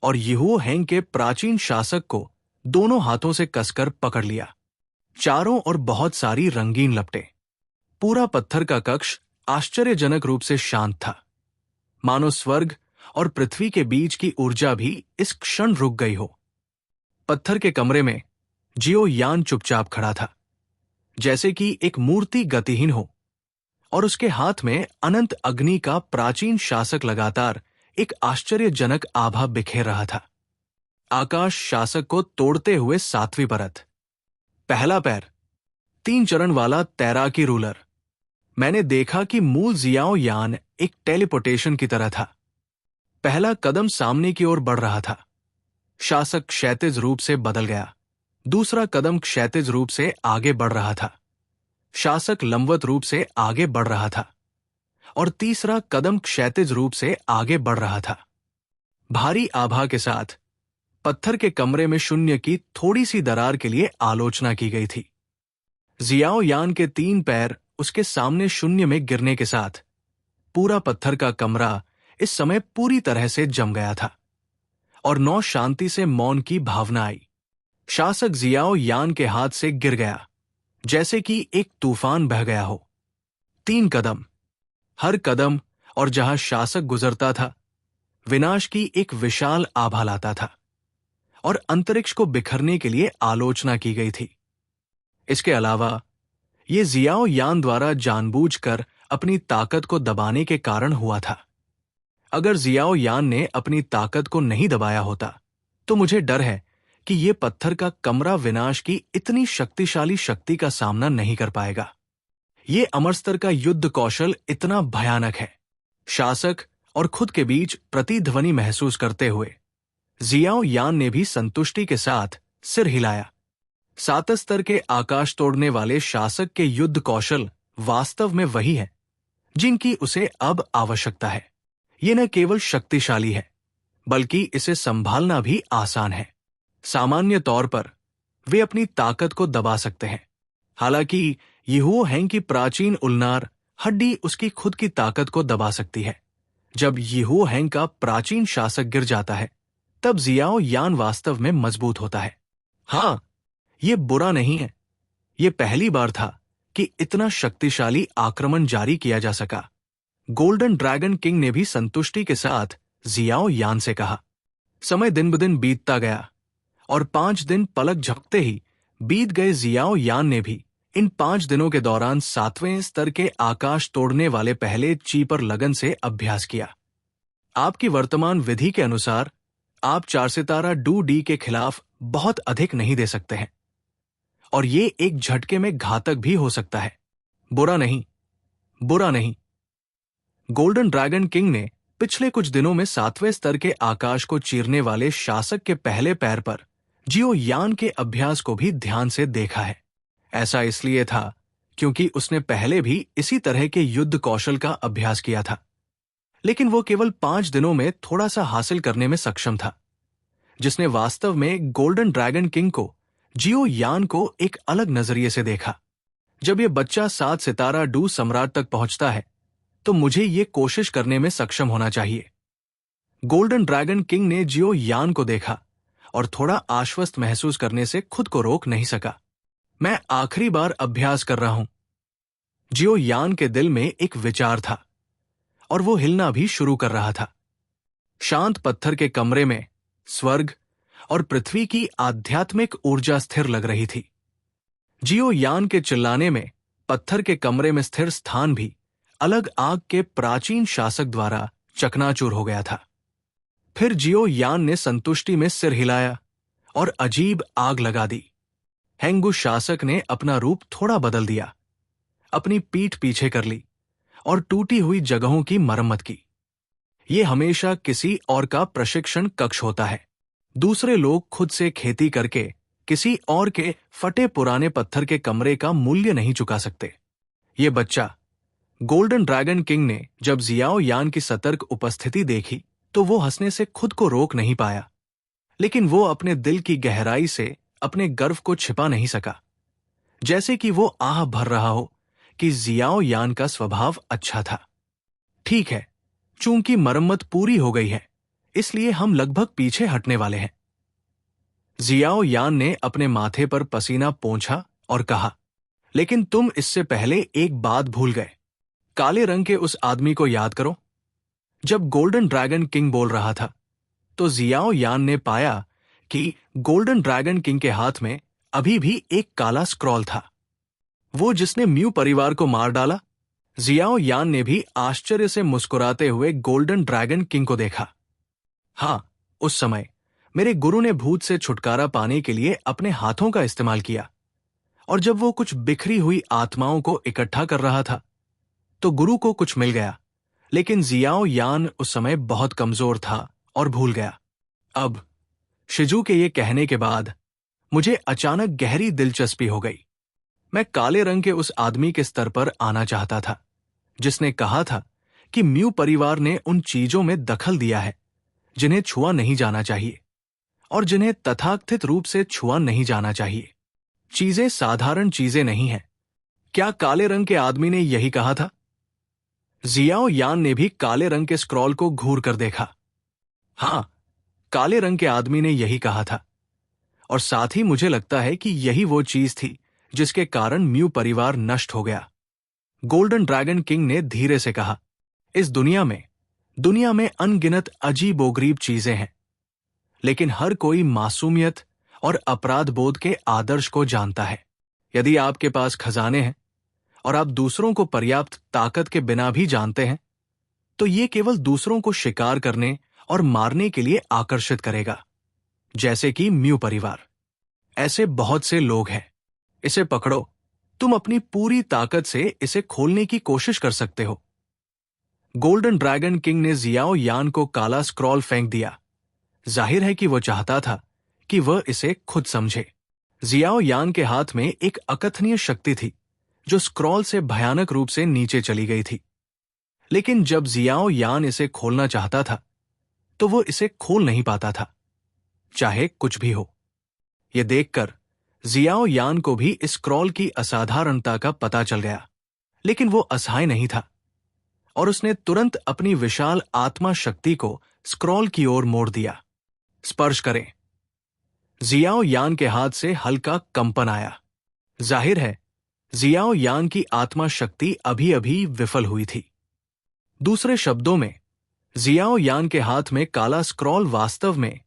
और यीहुओ हैंग के प्राचीन शासक को दोनों हाथों से कसकर पकड़ लिया। चारों ओर बहुत सारी रंगीन लपटें। पूरा पत्थर का कक्ष आश्चर्यजनक रूप से शांत था, मानो स्वर्ग और पृथ्वी के बीच की ऊर्जा भी इस क्षण रुक गई हो। पत्थर के कमरे में जियो यान चुपचाप खड़ा था, जैसे कि एक मूर्ति गतिहीन हो, और उसके हाथ में अनंत अग्नि का प्राचीन शासक लगातार एक आश्चर्यजनक आभा बिखेर रहा था। आकाश शासक को तोड़ते हुए 7वीं परत। पहला पैर, 3 चरण वाला तैराकी रूलर। मैंने देखा कि मूल जियाओ यान एक टेलीपोर्टेशन की तरह था। पहला कदम सामने की ओर बढ़ रहा था। शासक क्षैतिज रूप से बदल गया। दूसरा कदम क्षैतिज रूप से आगे बढ़ रहा था। शासक लंबवत रूप से आगे बढ़ रहा था और तीसरा कदम क्षैतिज रूप से आगे बढ़ रहा था। भारी आभा के साथ पत्थर के कमरे में शून्य की थोड़ी सी दरार के लिए आलोचना की गई थी। जियाओ यान के 3 पैर उसके सामने शून्य में गिरने के साथ पूरा पत्थर का कमरा इस समय पूरी तरह से जम गया था और नौ शांति से मौन की भावना आई। शासक जियाओ यान के हाथ से गिर गया, जैसे कि एक तूफान बह गया हो। 3 कदम, हर कदम और जहां शासक गुजरता था, विनाश की एक विशाल आभा लाता था और अंतरिक्ष को बिखरने के लिए आलोचना की गई थी। इसके अलावा ये जियाओ यान द्वारा जानबूझकर अपनी ताकत को दबाने के कारण हुआ था। अगर जियाओ यान ने अपनी ताकत को नहीं दबाया होता, तो मुझे डर है कि ये पत्थर का कमरा विनाश की इतनी शक्तिशाली शक्ति का सामना नहीं कर पाएगा। ये अमर स्तर का युद्ध कौशल इतना भयानक है। शासक और खुद के बीच प्रतिध्वनि महसूस करते हुए जियाओ यान ने भी संतुष्टि के साथ सिर हिलाया। 7 स्तर के आकाश तोड़ने वाले शासक के युद्ध कौशल वास्तव में वही है जिनकी उसे अब आवश्यकता है। ये न केवल शक्तिशाली है, बल्कि इसे संभालना भी आसान है। सामान्य तौर पर वे अपनी ताकत को दबा सकते हैं। हालांकि यीहुओ हैंग की प्राचीन उल्नार हड्डी उसकी खुद की ताकत को दबा सकती है। जब यीहुओ हैंग का प्राचीन शासक गिर जाता है, तब जियाओ यान वास्तव में मजबूत होता है। हाँ, ये बुरा नहीं है। ये पहली बार था कि इतना शक्तिशाली आक्रमण जारी किया जा सका। गोल्डन ड्रैगन किंग ने भी संतुष्टि के साथ जियाओ यान से कहा। समय दिन ब दिन बीतता गया और 5 दिन पलक झपकते ही बीत गए। जियाओ यान ने भी इन 5 दिनों के दौरान 7वें स्तर के आकाश तोड़ने वाले पहले ची पर लगन से अभ्यास किया। आपकी वर्तमान विधि के अनुसार आप 4 सितारा डू डी के खिलाफ बहुत अधिक नहीं दे सकते हैं, और ये एक झटके में घातक भी हो सकता है। बुरा नहीं, बुरा नहीं। गोल्डन ड्रैगन किंग ने पिछले कुछ दिनों में 7वें स्तर के आकाश को चीरने वाले शासक के पहले पैर पर जियो यान के अभ्यास को भी ध्यान से देखा है। ऐसा इसलिए था क्योंकि उसने पहले भी इसी तरह के युद्ध कौशल का अभ्यास किया था, लेकिन वो केवल 5 दिनों में थोड़ा सा हासिल करने में सक्षम था, जिसने वास्तव में गोल्डन ड्रैगन किंग को जियो यान को एक अलग नजरिए से देखा। जब ये बच्चा 7 सितारा डू सम्राट तक पहुंचता है तो मुझे ये कोशिश करने में सक्षम होना चाहिए। गोल्डन ड्रैगन किंग ने जियो यान को देखा और थोड़ा आश्वस्त महसूस करने से खुद को रोक नहीं सका। मैं आखिरी बार अभ्यास कर रहा हूं। जियो यान के दिल में एक विचार था और वो हिलना भी शुरू कर रहा था। शांत पत्थर के कमरे में स्वर्ग और पृथ्वी की आध्यात्मिक ऊर्जा स्थिर लग रही थी। जियो यान के चिल्लाने में पत्थर के कमरे में स्थिर स्थान भी अलग आग के प्राचीन शासक द्वारा चकनाचूर हो गया था। फिर जियो यान ने संतुष्टि में सिर हिलाया और अजीब आग लगा दी। हेंगू शासक ने अपना रूप थोड़ा बदल दिया, अपनी पीठ पीछे कर ली और टूटी हुई जगहों की मरम्मत की। यह हमेशा किसी और का प्रशिक्षण कक्ष होता है। दूसरे लोग खुद से खेती करके किसी और के फटे पुराने पत्थर के कमरे का मूल्य नहीं चुका सकते। ये बच्चा गोल्डन ड्रैगन किंग ने जब जियाओ यान की सतर्क उपस्थिति देखी तो वो हंसने से खुद को रोक नहीं पाया, लेकिन वो अपने दिल की गहराई से अपने गर्व को छिपा नहीं सका, जैसे कि वो आह भर रहा हो कि जियाओ यान का स्वभाव अच्छा था। ठीक है, चूंकि मरम्मत पूरी हो गई है, इसलिए हम लगभग पीछे हटने वाले हैं। जियाओ यान ने अपने माथे पर पसीना पोंछा और कहा, लेकिन तुम इससे पहले एक बात भूल गए। काले रंग के उस आदमी को याद करो। जब गोल्डन ड्रैगन किंग बोल रहा था तो जियाओ यान ने पाया कि गोल्डन ड्रैगन किंग के हाथ में अभी भी एक काला स्क्रॉल था, वो जिसने म्यू परिवार को मार डाला। जियाओ यान ने भी आश्चर्य से मुस्कुराते हुए गोल्डन ड्रैगन किंग को देखा। हाँ, उस समय मेरे गुरु ने भूत से छुटकारा पाने के लिए अपने हाथों का इस्तेमाल किया, और जब वो कुछ बिखरी हुई आत्माओं को इकट्ठा कर रहा था तो गुरु को कुछ मिल गया, लेकिन जियाओ यान उस समय बहुत कमजोर था और भूल गया। अब शिजू के ये कहने के बाद मुझे अचानक गहरी दिलचस्पी हो गई। मैं काले रंग के उस आदमी के स्तर पर आना चाहता था जिसने कहा था कि म्यू परिवार ने उन चीजों में दखल दिया है जिन्हें छुआ नहीं जाना चाहिए और जिन्हें तथाकथित रूप से छुआ नहीं जाना चाहिए। चीजें साधारण चीजें नहीं हैं। क्या काले रंग के आदमी ने यही कहा था? जियाओ यान ने भी काले रंग के स्क्रॉल को घूर कर देखा। हां, काले रंग के आदमी ने यही कहा था, और साथ ही मुझे लगता है कि यही वो चीज थी जिसके कारण म्यू परिवार नष्ट हो गया। गोल्डन ड्रैगन किंग ने धीरे से कहा, इस दुनिया में अनगिनत अजीबोगरीब चीजें हैं, लेकिन हर कोई मासूमियत और अपराध बोध के आदर्श को जानता है। यदि आपके पास खजाने हैं और आप दूसरों को पर्याप्त ताकत के बिना भी जानते हैं, तो ये केवल दूसरों को शिकार करने और मारने के लिए आकर्षित करेगा, जैसे कि म्यू परिवार। ऐसे बहुत से लोग हैं। इसे पकड़ो, तुम अपनी पूरी ताकत से इसे खोलने की कोशिश कर सकते हो। गोल्डन ड्रैगन किंग ने जियाओ यान को काला स्क्रॉल फेंक दिया। जाहिर है कि वो चाहता था कि वह इसे खुद समझे। जियाओ यान के हाथ में एक अकथनीय शक्ति थी जो स्क्रॉल से भयानक रूप से नीचे चली गई थी, लेकिन जब जियाओ यान इसे खोलना चाहता था तो वो इसे खोल नहीं पाता था, चाहे कुछ भी हो। यह देखकर जियाओ यान को भी इस स्क्रॉल की असाधारणता का पता चल गया, लेकिन वो असहाय नहीं था और उसने तुरंत अपनी विशाल आत्मा शक्ति को स्क्रॉल की ओर मोड़ दिया। स्पर्श करें। जियाओ यान के हाथ से हल्का कंपन आया। जाहिर है, जियाओ यान की आत्मा शक्ति अभी अभी विफल हुई थी। दूसरे शब्दों में, जियाओ यान के हाथ में काला स्क्रॉल वास्तव में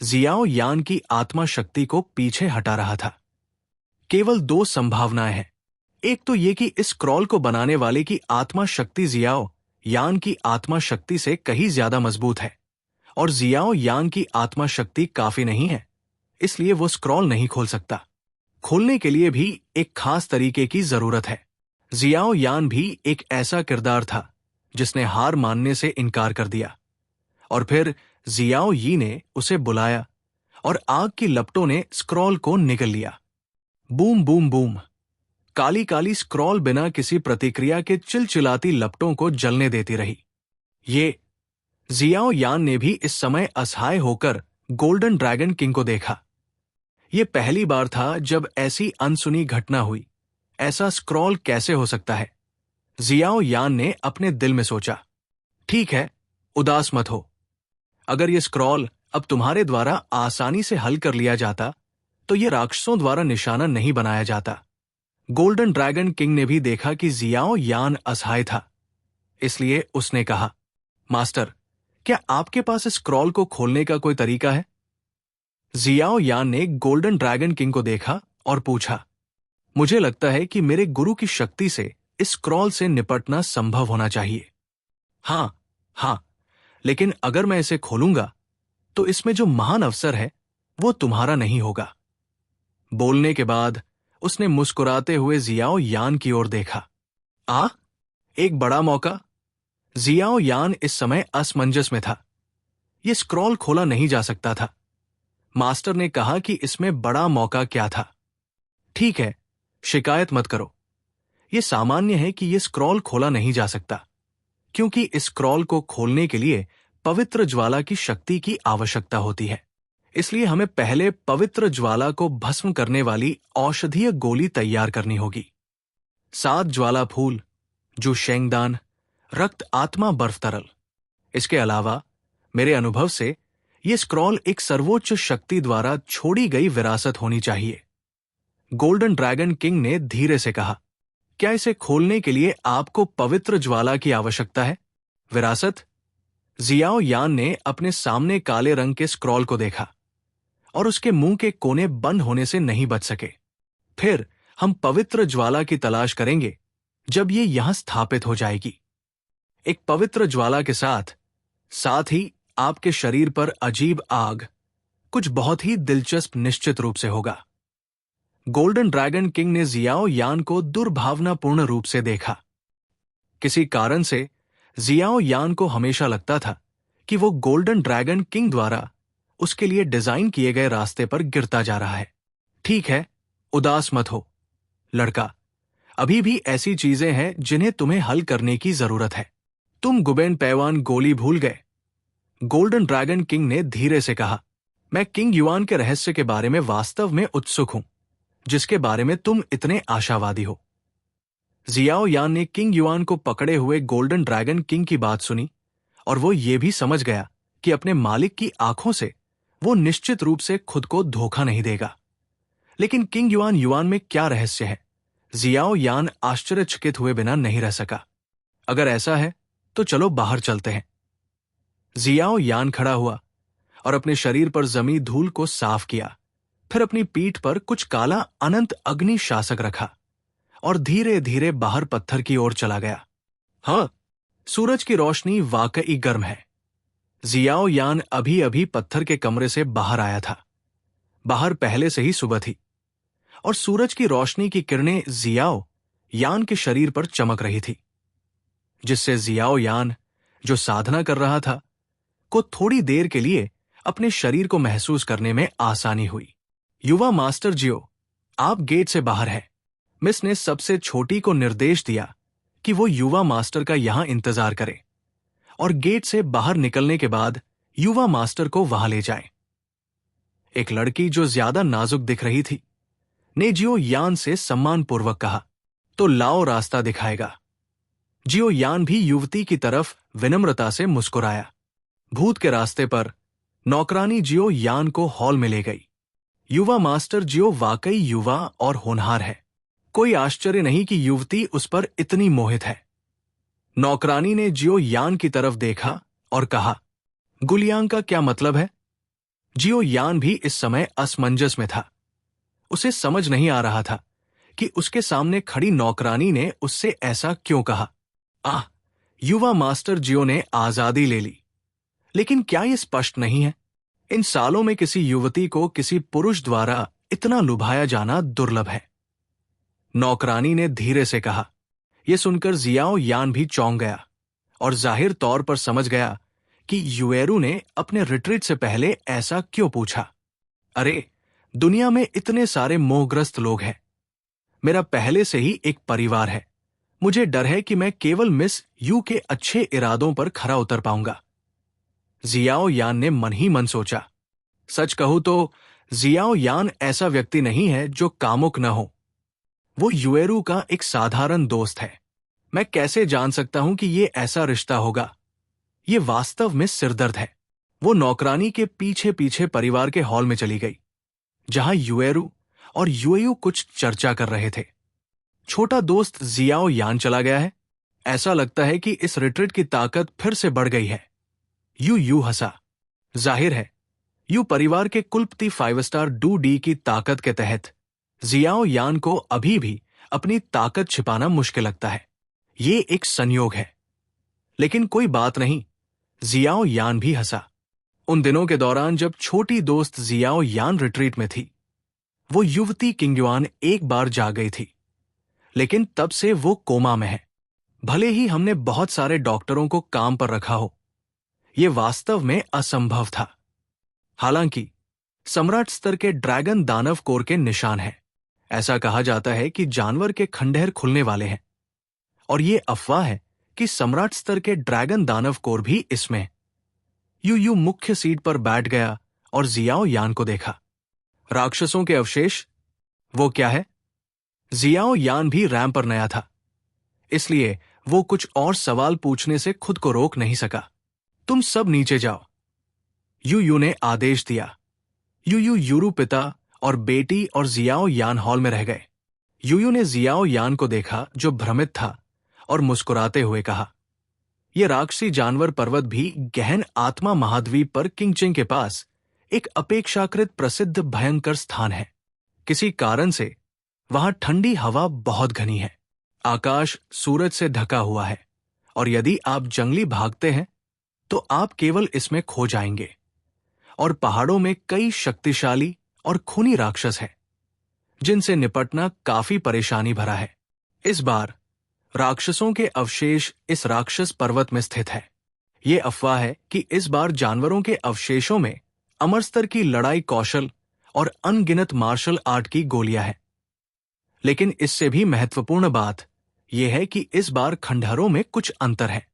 जियाओ यान की आत्मा शक्ति को पीछे हटा रहा था। केवल 2 संभावनाएं हैं। एक तो ये कि इस स्क्रॉल को बनाने वाले की आत्मा शक्ति जियाओ यान की आत्मा शक्ति से कहीं ज्यादा मजबूत है, और जियाओ यान की आत्मा शक्ति काफी नहीं है, इसलिए वो स्क्रॉल नहीं खोल सकता। खोलने के लिए भी एक खास तरीके की जरूरत है। जियाओ यान भी एक ऐसा किरदार था जिसने हार मानने से इनकार कर दिया, और फिर जियाओ यी ने उसे बुलाया और आग की लपटों ने स्क्रॉल को निगल लिया। Boom boom boom. काली काली स्क्रॉल बिना किसी प्रतिक्रिया के चिलचिलाती लपटों को जलने देती रही। ये जियाओ यान ने भी इस समय असहाय होकर गोल्डन ड्रैगन किंग को देखा। यह पहली बार था जब ऐसी अनसुनी घटना हुई। ऐसा स्क्रॉल कैसे हो सकता है? जियाओ यान ने अपने दिल में सोचा। ठीक है, उदास मत हो। अगर यह स्क्रॉल अब तुम्हारे द्वारा आसानी से हल कर लिया जाता तो यह राक्षसों द्वारा निशाना नहीं बनाया जाता। गोल्डन ड्रैगन किंग ने भी देखा कि जियाओ यान असहाय था, इसलिए उसने कहा, मास्टर, क्या आपके पास इस स्क्रॉल को खोलने का कोई तरीका है? जियाओ यान ने गोल्डन ड्रैगन किंग को देखा और पूछा, मुझे लगता है कि मेरे गुरु की शक्ति से इस स्क्रॉल से निपटना संभव होना चाहिए। हाँ, लेकिन अगर मैं इसे खोलूंगा तो इसमें जो महान अवसर है वो तुम्हारा नहीं होगा। बोलने के बाद उसने मुस्कुराते हुए जियाओ यान की ओर देखा। एक बड़ा मौका? जियाओ यान इस समय असमंजस में था। यह स्क्रॉल खोला नहीं जा सकता था। मास्टर ने कहा कि इसमें बड़ा मौका क्या था? ठीक है, शिकायत मत करो। यह सामान्य है कि यह स्क्रॉल खोला नहीं जा सकता, क्योंकि इस स्क्रॉल को खोलने के लिए पवित्र ज्वाला की शक्ति की आवश्यकता होती है। इसलिए हमें पहले पवित्र ज्वाला को भस्म करने वाली औषधीय गोली तैयार करनी होगी। 7 ज्वाला फूल, जो शेंगदान, रक्त आत्मा बर्फ तरल। इसके अलावा मेरे अनुभव से यह स्क्रॉल एक सर्वोच्च शक्ति द्वारा छोड़ी गई विरासत होनी चाहिए। गोल्डन ड्रैगन किंग ने धीरे से कहा, क्या इसे खोलने के लिए आपको पवित्र ज्वाला की आवश्यकता है? विरासत? जियाओ यान ने अपने सामने काले रंग के स्क्रॉल को देखा और उसके मुंह के कोने बंद होने से नहीं बच सके। फिर हम पवित्र ज्वाला की तलाश करेंगे जब ये यहां स्थापित हो जाएगी। एक पवित्र ज्वाला के साथ साथ ही आपके शरीर पर अजीब आग, कुछ बहुत ही दिलचस्प निश्चित रूप से होगा। गोल्डन ड्रैगन किंग ने जियाओ यान को दुर्भावनापूर्ण रूप से देखा। किसी कारण से जियाओ यान को हमेशा लगता था कि वो गोल्डन ड्रैगन किंग द्वारा उसके लिए डिजाइन किए गए रास्ते पर गिरता जा रहा है। ठीक है, उदास मत हो लड़का। अभी भी ऐसी चीजें हैं जिन्हें तुम्हें हल करने की जरूरत है। तुम गुबेन पैवान गोली भूल गए। गोल्डन ड्रैगन किंग ने धीरे से कहा, मैं किंग युआन के रहस्य के बारे में वास्तव में उत्सुक हूं, जिसके बारे में तुम इतने आशावादी हो। जियाओ यान ने किंग युआन को पकड़े हुए गोल्डन ड्रैगन किंग की बात सुनी और वो ये भी समझ गया कि अपने मालिक की आंखों से वो निश्चित रूप से खुद को धोखा नहीं देगा। लेकिन किंग युआन में क्या रहस्य है? जियाओ यान आश्चर्यचकित हुए बिना नहीं रह सका। अगर ऐसा है तो चलो बाहर चलते हैं। जियाओ यान खड़ा हुआ और अपने शरीर पर जमी धूल को साफ किया, फिर अपनी पीठ पर कुछ काला अनंत अग्नि शासक रखा और धीरे धीरे बाहर पत्थर की ओर चला गया। हाँ, सूरज की रोशनी वाकई गर्म है। जियाओ यान अभी अभी पत्थर के कमरे से बाहर आया था। बाहर पहले से ही सुबह थी और सूरज की रोशनी की किरणें जियाओ यान के शरीर पर चमक रही थी, जिससे जियाओ यान, जो साधना कर रहा था, को थोड़ी देर के लिए अपने शरीर को महसूस करने में आसानी हुई। युवा मास्टर जियो, आप गेट से बाहर हैं। मिस ने सबसे छोटी को निर्देश दिया कि वो युवा मास्टर का यहां इंतजार करे और गेट से बाहर निकलने के बाद युवा मास्टर को वहां ले जाए। एक लड़की जो ज्यादा नाजुक दिख रही थी ने जियो यान से सम्मानपूर्वक कहा, तो लाओ रास्ता दिखाएगा। जियो यान भी युवती की तरफ विनम्रता से मुस्कुराया। भूत के रास्ते पर नौकरानी जियो यान को हॉल में ले गई। युवा मास्टर जियो वाकई युवा और होनहार है। कोई आश्चर्य नहीं कि युवती उस पर इतनी मोहित है। नौकरानी ने जियो यान की तरफ देखा और कहा, गुलियांग का क्या मतलब है? जियो यान भी इस समय असमंजस में था। उसे समझ नहीं आ रहा था कि उसके सामने खड़ी नौकरानी ने उससे ऐसा क्यों कहा। युवा मास्टर जियो ने आजादी ले ली। लेकिन क्या ये स्पष्ट नहीं है? इन सालों में किसी युवती को किसी पुरुष द्वारा इतना लुभाया जाना दुर्लभ है। नौकरानी ने धीरे से कहा। यह सुनकर जियाओ यान भी चौंक गया और जाहिर तौर पर समझ गया कि युएरू ने अपने रिट्रीट से पहले ऐसा क्यों पूछा। अरे, दुनिया में इतने सारे मोहग्रस्त लोग हैं। मेरा पहले से ही एक परिवार है। मुझे डर है कि मैं केवल मिस यू के अच्छे इरादों पर खरा उतर पाऊंगा। जियाओ यान ने मन ही मन सोचा। सच कहूं तो जियाओ यान ऐसा व्यक्ति नहीं है जो कामुक न हो। वो युएरू का एक साधारण दोस्त है। मैं कैसे जान सकता हूं कि ये ऐसा रिश्ता होगा? ये वास्तव में सिरदर्द है। वो नौकरानी के पीछे पीछे परिवार के हॉल में चली गई, जहां युएरू और युएयू कुछ चर्चा कर रहे थे। छोटा दोस्त जियाओ यान चला गया है। ऐसा लगता है कि इस रिट्रीट की ताकत फिर से बढ़ गई है। यू हंसा। जाहिर है, यू परिवार के कुलपति 5 स्टार डू डी की ताकत के तहत जियाओ यान को अभी भी अपनी ताकत छिपाना मुश्किल लगता है। ये एक संयोग है। लेकिन कोई बात नहीं, जियाओ यान भी हंसा। उन दिनों के दौरान जब छोटी दोस्त जियाओ यान रिट्रीट में थी, वो युवती किंगयुआन एक बार जा गई थी, लेकिन तब से वो कोमा में है। भले ही हमने बहुत सारे डॉक्टरों को काम पर रखा हो, ये वास्तव में असंभव था। हालांकि सम्राट स्तर के ड्रैगन दानव कोर के निशान हैं। ऐसा कहा जाता है कि जानवर के खंडहर खुलने वाले हैं, और ये अफवाह है कि सम्राट स्तर के ड्रैगन दानव कोर भी इसमें। यू मुख्य सीट पर बैठ गया और जियाओ यान को देखा। राक्षसों के अवशेष? वो क्या है? जियाओ यान भी रैंप पर नया था, इसलिए वो कुछ और सवाल पूछने से खुद को रोक नहीं सका। तुम सब नीचे जाओ, यू ने आदेश दिया। यूरू पिता और बेटी और जियाओ यान हॉल में रह गए। यू ने जियाओ यान को देखा, जो भ्रमित था, और मुस्कुराते हुए कहा, यह राक्षसी जानवर पर्वत भी गहन आत्मा महाद्वीप पर किंगचिंग के पास एक अपेक्षाकृत प्रसिद्ध भयंकर स्थान है। किसी कारण से वहां ठंडी हवा बहुत घनी है। आकाश सूरज से ढका हुआ है, और यदि आप जंगली भागते हैं तो आप केवल इसमें खो जाएंगे। और पहाड़ों में कई शक्तिशाली और खूनी राक्षस हैं, जिनसे निपटना काफी परेशानी भरा है। इस बार राक्षसों के अवशेष इस राक्षस पर्वत में स्थित है। ये अफवाह है कि इस बार जानवरों के अवशेषों में अमर स्तर की लड़ाई कौशल और अनगिनत मार्शल आर्ट की गोलियां हैं। लेकिन इससे भी महत्वपूर्ण बात यह है कि इस बार खंडहरों में कुछ अंतर है।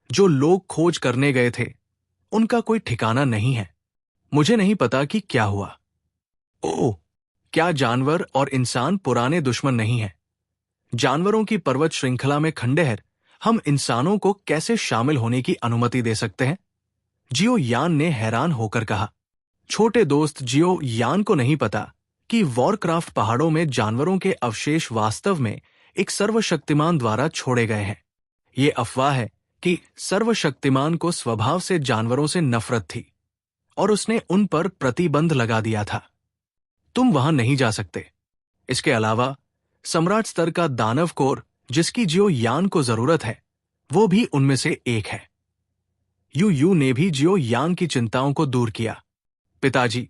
जो लोग खोज करने गए थे, उनका कोई ठिकाना नहीं है। मुझे नहीं पता कि क्या हुआ। ओह, क्या जानवर और इंसान पुराने दुश्मन नहीं हैं? जानवरों की पर्वत श्रृंखला में खंडहर हम इंसानों को कैसे शामिल होने की अनुमति दे सकते हैं? जियो यान ने हैरान होकर कहा। छोटे दोस्त जियो यान को नहीं पता कि वॉरक्राफ्ट पहाड़ों में जानवरों के अवशेष वास्तव में एक सर्वशक्तिमान द्वारा छोड़े गए हैं। ये अफवाह है कि सर्वशक्तिमान को स्वभाव से जानवरों से नफरत थी और उसने उन पर प्रतिबंध लगा दिया था। तुम वहां नहीं जा सकते। इसके अलावा सम्राट स्तर का दानव कोर, जिसकी जियो यान को जरूरत है, वो भी उनमें से एक है। यू ने भी जियो यान की चिंताओं को दूर किया। पिताजी,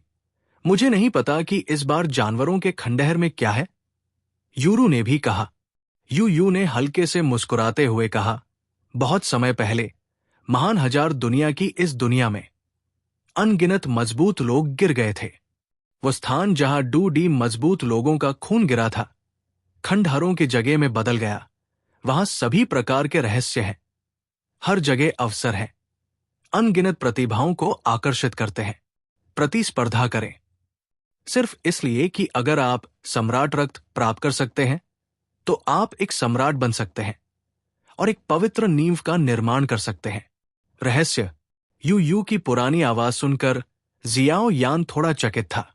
मुझे नहीं पता कि इस बार जानवरों के खंडहर में क्या है। यूरू ने भी कहा। यू ने हल्के से मुस्कुराते हुए कहा, बहुत समय पहले महान हजार दुनिया की इस दुनिया में अनगिनत मजबूत लोग गिर गए थे। वो स्थान जहां डू डी मजबूत लोगों का खून गिरा था, खंडहरों की जगह में बदल गया। वहां सभी प्रकार के रहस्य हैं। हर जगह अवसर है। अनगिनत प्रतिभाओं को आकर्षित करते हैं। प्रतिस्पर्धा करें, सिर्फ इसलिए कि अगर आप सम्राट रक्त प्राप्त कर सकते हैं तो आप एक सम्राट बन सकते हैं और एक पवित्र नींव का निर्माण कर सकते हैं। रहस्य। यू की पुरानी आवाज सुनकर जियाओ यान थोड़ा चकित था।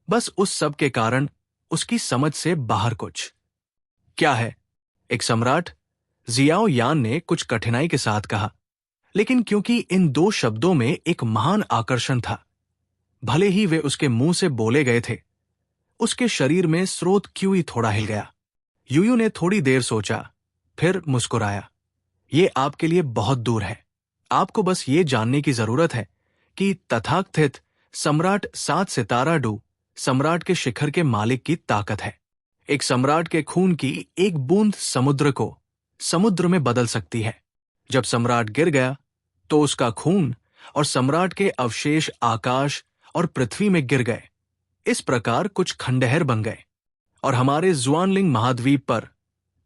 बस उस सब के कारण उसकी समझ से बाहर कुछ। क्या है एक सम्राट? जियाओ यान ने कुछ कठिनाई के साथ कहा, लेकिन क्योंकि इन दो शब्दों में एक महान आकर्षण था, भले ही वे उसके मुंह से बोले गए थे, उसके शरीर में स्रोत क्यों ही थोड़ा हिल गया। यू ने थोड़ी देर सोचा, फिर मुस्कुराया। ये आपके लिए बहुत दूर है। आपको बस ये जानने की जरूरत है कि तथाकथित सम्राट 7 सितारा डू सम्राट के शिखर के मालिक की ताकत है। एक सम्राट के खून की एक बूंद समुद्र को समुद्र में बदल सकती है। जब सम्राट गिर गया तो उसका खून और सम्राट के अवशेष आकाश और पृथ्वी में गिर गए। इस प्रकार कुछ खंडहर बन गए और हमारे जुआनलिंग महाद्वीप पर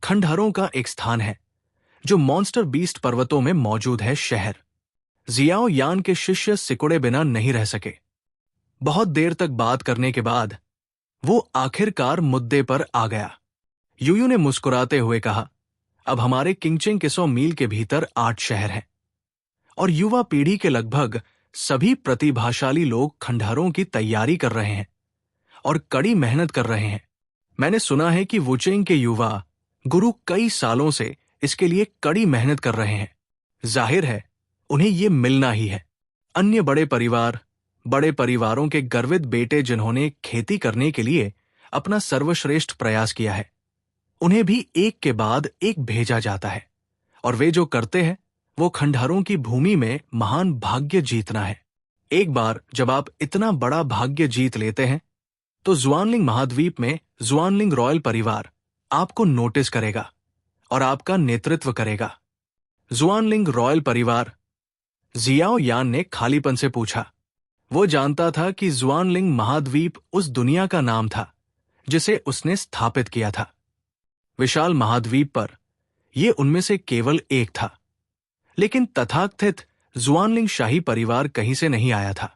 खंडहरों का एक स्थान है जो मॉन्स्टर बीस्ट पर्वतों में मौजूद है शहर। जियाओ यान के शिष्य सिकुड़े बिना नहीं रह सके। बहुत देर तक बात करने के बाद वो आखिरकार मुद्दे पर आ गया। यूयू ने मुस्कुराते हुए कहा, अब हमारे किंगचेंग के 100 मील के भीतर 8 शहर हैं और युवा पीढ़ी के लगभग सभी प्रतिभाशाली लोग खंडहरों की तैयारी कर रहे हैं और कड़ी मेहनत कर रहे हैं। मैंने सुना है कि वुचेंग के युवा गुरु कई सालों से इसके लिए कड़ी मेहनत कर रहे हैं। जाहिर है उन्हें ये मिलना ही है। अन्य बड़े परिवारों के गर्वित बेटे जिन्होंने खेती करने के लिए अपना सर्वश्रेष्ठ प्रयास किया है, उन्हें भी एक के बाद एक भेजा जाता है और वे जो करते हैं वो खंडहरों की भूमि में महान भाग्य जीतना है। एक बार जब आप इतना बड़ा भाग्य जीत लेते हैं तो जुआनलिंग महाद्वीप में जुआनलिंग रॉयल परिवार आपको नोटिस करेगा और आपका नेतृत्व करेगा। जुआनलिंग रॉयल परिवार? जियाओ यान ने खालीपन से पूछा। वो जानता था कि जुआनलिंग महाद्वीप उस दुनिया का नाम था जिसे उसने स्थापित किया था। विशाल महाद्वीप पर यह उनमें से केवल एक था, लेकिन तथाकथित जुआनलिंग शाही परिवार कहीं से नहीं आया था।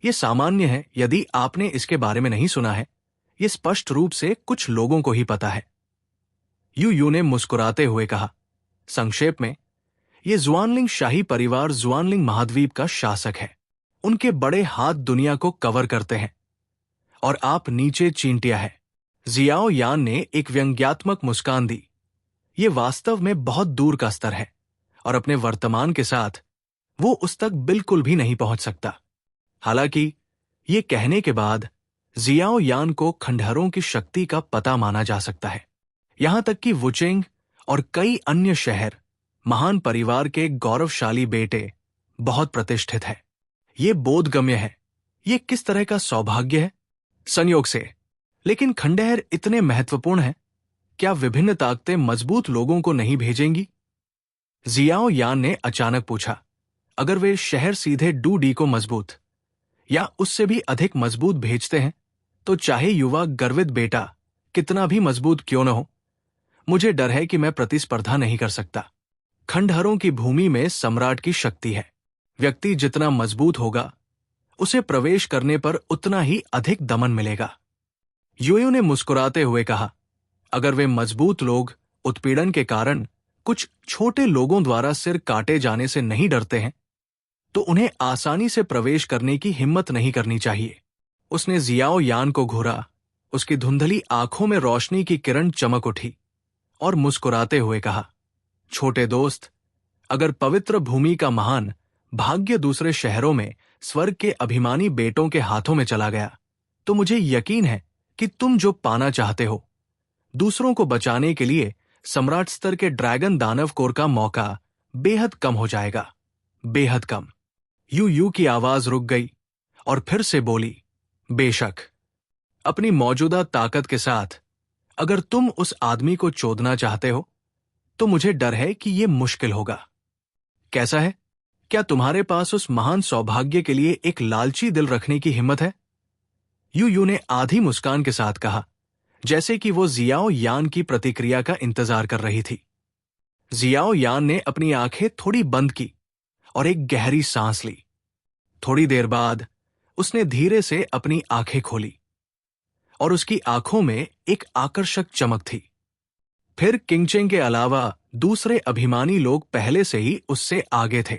यह सामान्य है यदि आपने इसके बारे में नहीं सुना है। यह स्पष्ट रूप से कुछ लोगों को ही पता है। यूयू ने मुस्कुराते हुए कहा, संक्षेप में यह जुआनलिंग शाही परिवार जुआनलिंग महाद्वीप का शासक है। उनके बड़े हाथ दुनिया को कवर करते हैं और आप नीचे चींटियां हैं। जियाओ यान ने एक व्यंग्यात्मक मुस्कान दी। यह वास्तव में बहुत दूर का स्तर है और अपने वर्तमान के साथ वो उस तक बिल्कुल भी नहीं पहुंच सकता। हालांकि ये कहने के बाद जियाओ यान को खंडहरों की शक्ति का पता माना जा सकता है। यहां तक कि वुचेंग और कई अन्य शहर महान परिवार के गौरवशाली बेटे बहुत प्रतिष्ठित है। ये बोधगम्य है। ये किस तरह का सौभाग्य है? संयोग से। लेकिन खंडहर इतने महत्वपूर्ण हैं, क्या विभिन्न ताकतें मजबूत लोगों को नहीं भेजेंगी? जियाओ यान ने अचानक पूछा। अगर वे शहर सीधे डू डी को मजबूत या उससे भी अधिक मजबूत भेजते हैं तो चाहे युवा गर्वित बेटा कितना भी मजबूत क्यों न हो, मुझे डर है कि मैं प्रतिस्पर्धा नहीं कर सकता। खंडहरों की भूमि में सम्राट की शक्ति है। व्यक्ति जितना मजबूत होगा उसे प्रवेश करने पर उतना ही अधिक दमन मिलेगा। यूयू ने मुस्कुराते हुए कहा, अगर वे मजबूत लोग उत्पीड़न के कारण कुछ छोटे लोगों द्वारा सिर काटे जाने से नहीं डरते हैं तो उन्हें आसानी से प्रवेश करने की हिम्मत नहीं करनी चाहिए। उसने जियाओ यान को घूरा। उसकी धुंधली आंखों में रोशनी की किरण चमक उठी और मुस्कुराते हुए कहा, छोटे दोस्त, अगर पवित्र भूमि का महान भाग्य दूसरे शहरों में स्वर्ग के अभिमानी बेटों के हाथों में चला गया तो मुझे यकीन है कि तुम जो पाना चाहते हो, दूसरों को बचाने के लिए सम्राट स्तर के ड्रैगन दानव कोर का मौका बेहद कम हो जाएगा। बेहद कम। यूयू की आवाज रुक गई और फिर से बोली, बेशक, अपनी मौजूदा ताकत के साथ अगर तुम उस आदमी को चोदना चाहते हो तो मुझे डर है कि यह मुश्किल होगा। कैसा है? क्या तुम्हारे पास उस महान सौभाग्य के लिए एक लालची दिल रखने की हिम्मत है? यूयू ने आधी मुस्कान के साथ कहा, जैसे कि वो जियाओ यान की प्रतिक्रिया का इंतजार कर रही थी। जियाओ यान ने अपनी आंखें थोड़ी बंद की और एक गहरी सांस ली। थोड़ी देर बाद उसने धीरे से अपनी आंखें खोली और उसकी आंखों में एक आकर्षक चमक थी। फिर किंगचेंग के अलावा दूसरे अभिमानी लोग पहले से ही उससे आगे थे।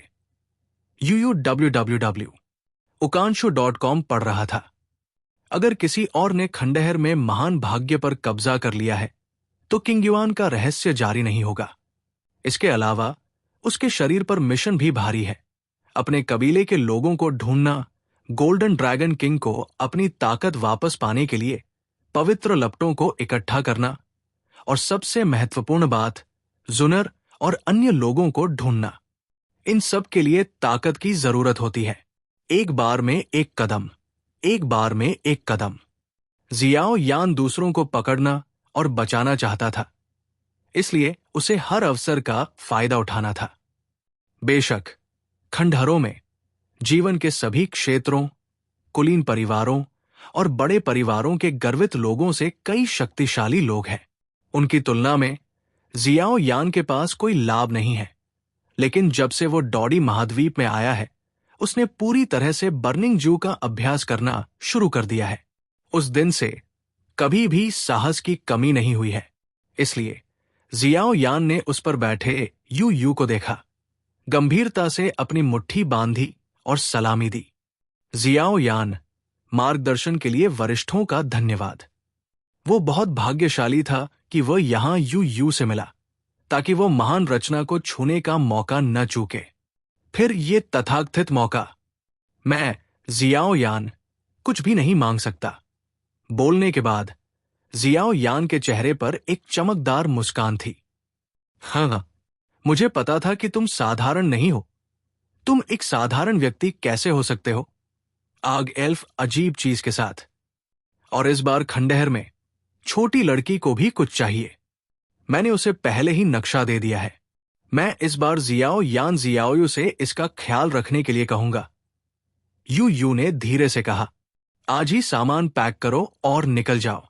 यूयू www.ukanshu.com पढ़ रहा था। अगर किसी और ने खंडहर में महान भाग्य पर कब्जा कर लिया है तो किंग युआन का रहस्य जारी नहीं होगा। इसके अलावा उसके शरीर पर मिशन भी भारी है। अपने कबीले के लोगों को ढूंढना, गोल्डन ड्रैगन किंग को अपनी ताकत वापस पाने के लिए पवित्र लपटों को इकट्ठा करना और सबसे महत्वपूर्ण बात, जुनर और अन्य लोगों को ढूंढना। इन सब के लिए ताकत की जरूरत होती है। एक बार में एक कदम, एक बार में एक कदम। जियाओ यान दूसरों को पकड़ना और बचाना चाहता था, इसलिए उसे हर अवसर का फायदा उठाना था। बेशक खंडहरों में जीवन के सभी क्षेत्रों, कुलीन परिवारों और बड़े परिवारों के गर्वित लोगों से कई शक्तिशाली लोग हैं। उनकी तुलना में जियाओ यान के पास कोई लाभ नहीं है, लेकिन जब से वो डॉडी महाद्वीप में आया है, उसने पूरी तरह से बर्निंग जू का अभ्यास करना शुरू कर दिया है। उस दिन से कभी भी साहस की कमी नहीं हुई है। इसलिए जियाओ यान ने उस पर बैठे यू यू को देखा, गंभीरता से अपनी मुट्ठी बांधी और सलामी दी। जियाओ यान, मार्गदर्शन के लिए वरिष्ठों का धन्यवाद। वो बहुत भाग्यशाली था कि वह यहां यू यू से मिला, ताकि वो महान रचना को छूने का मौका न चूके। फिर ये तथाकथित मौका। मैं जियाओ यान कुछ भी नहीं मांग सकता। बोलने के बाद जियाओ यान के चेहरे पर एक चमकदार मुस्कान थी। हाँ, मुझे पता था कि तुम साधारण नहीं हो। तुम एक साधारण व्यक्ति कैसे हो सकते हो? आग एल्फ अजीब चीज के साथ। और इस बार खंडहर में छोटी लड़की को भी कुछ चाहिए। मैंने उसे पहले ही नक्शा दे दिया है। मैं इस बार जियाओ यान जियाओयू से इसका ख्याल रखने के लिए कहूंगा। यू यू ने धीरे से कहा, आज ही सामान पैक करो और निकल जाओ।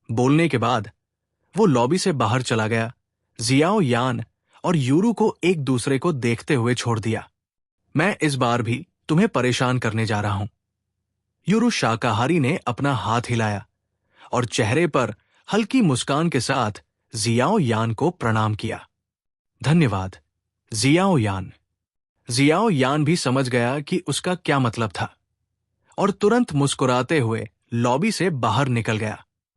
बोलने के बाद वो लॉबी से बाहर चला गया। जियाओ यान और यूरू को एक दूसरे को देखते हुए छोड़ दिया। मैं इस बार भी तुम्हें परेशान करने जा रहा हूं। यूरू शाकाहारी ने अपना हाथ हिलाया और चेहरे पर हल्की मुस्कान के साथ जियाओ यान को प्रणाम किया। धन्यवाद जियाओ यान। जियाओ यान भी समझ गया कि उसका क्या मतलब था और तुरंत मुस्कुराते हुए लॉबी से बाहर निकल गया।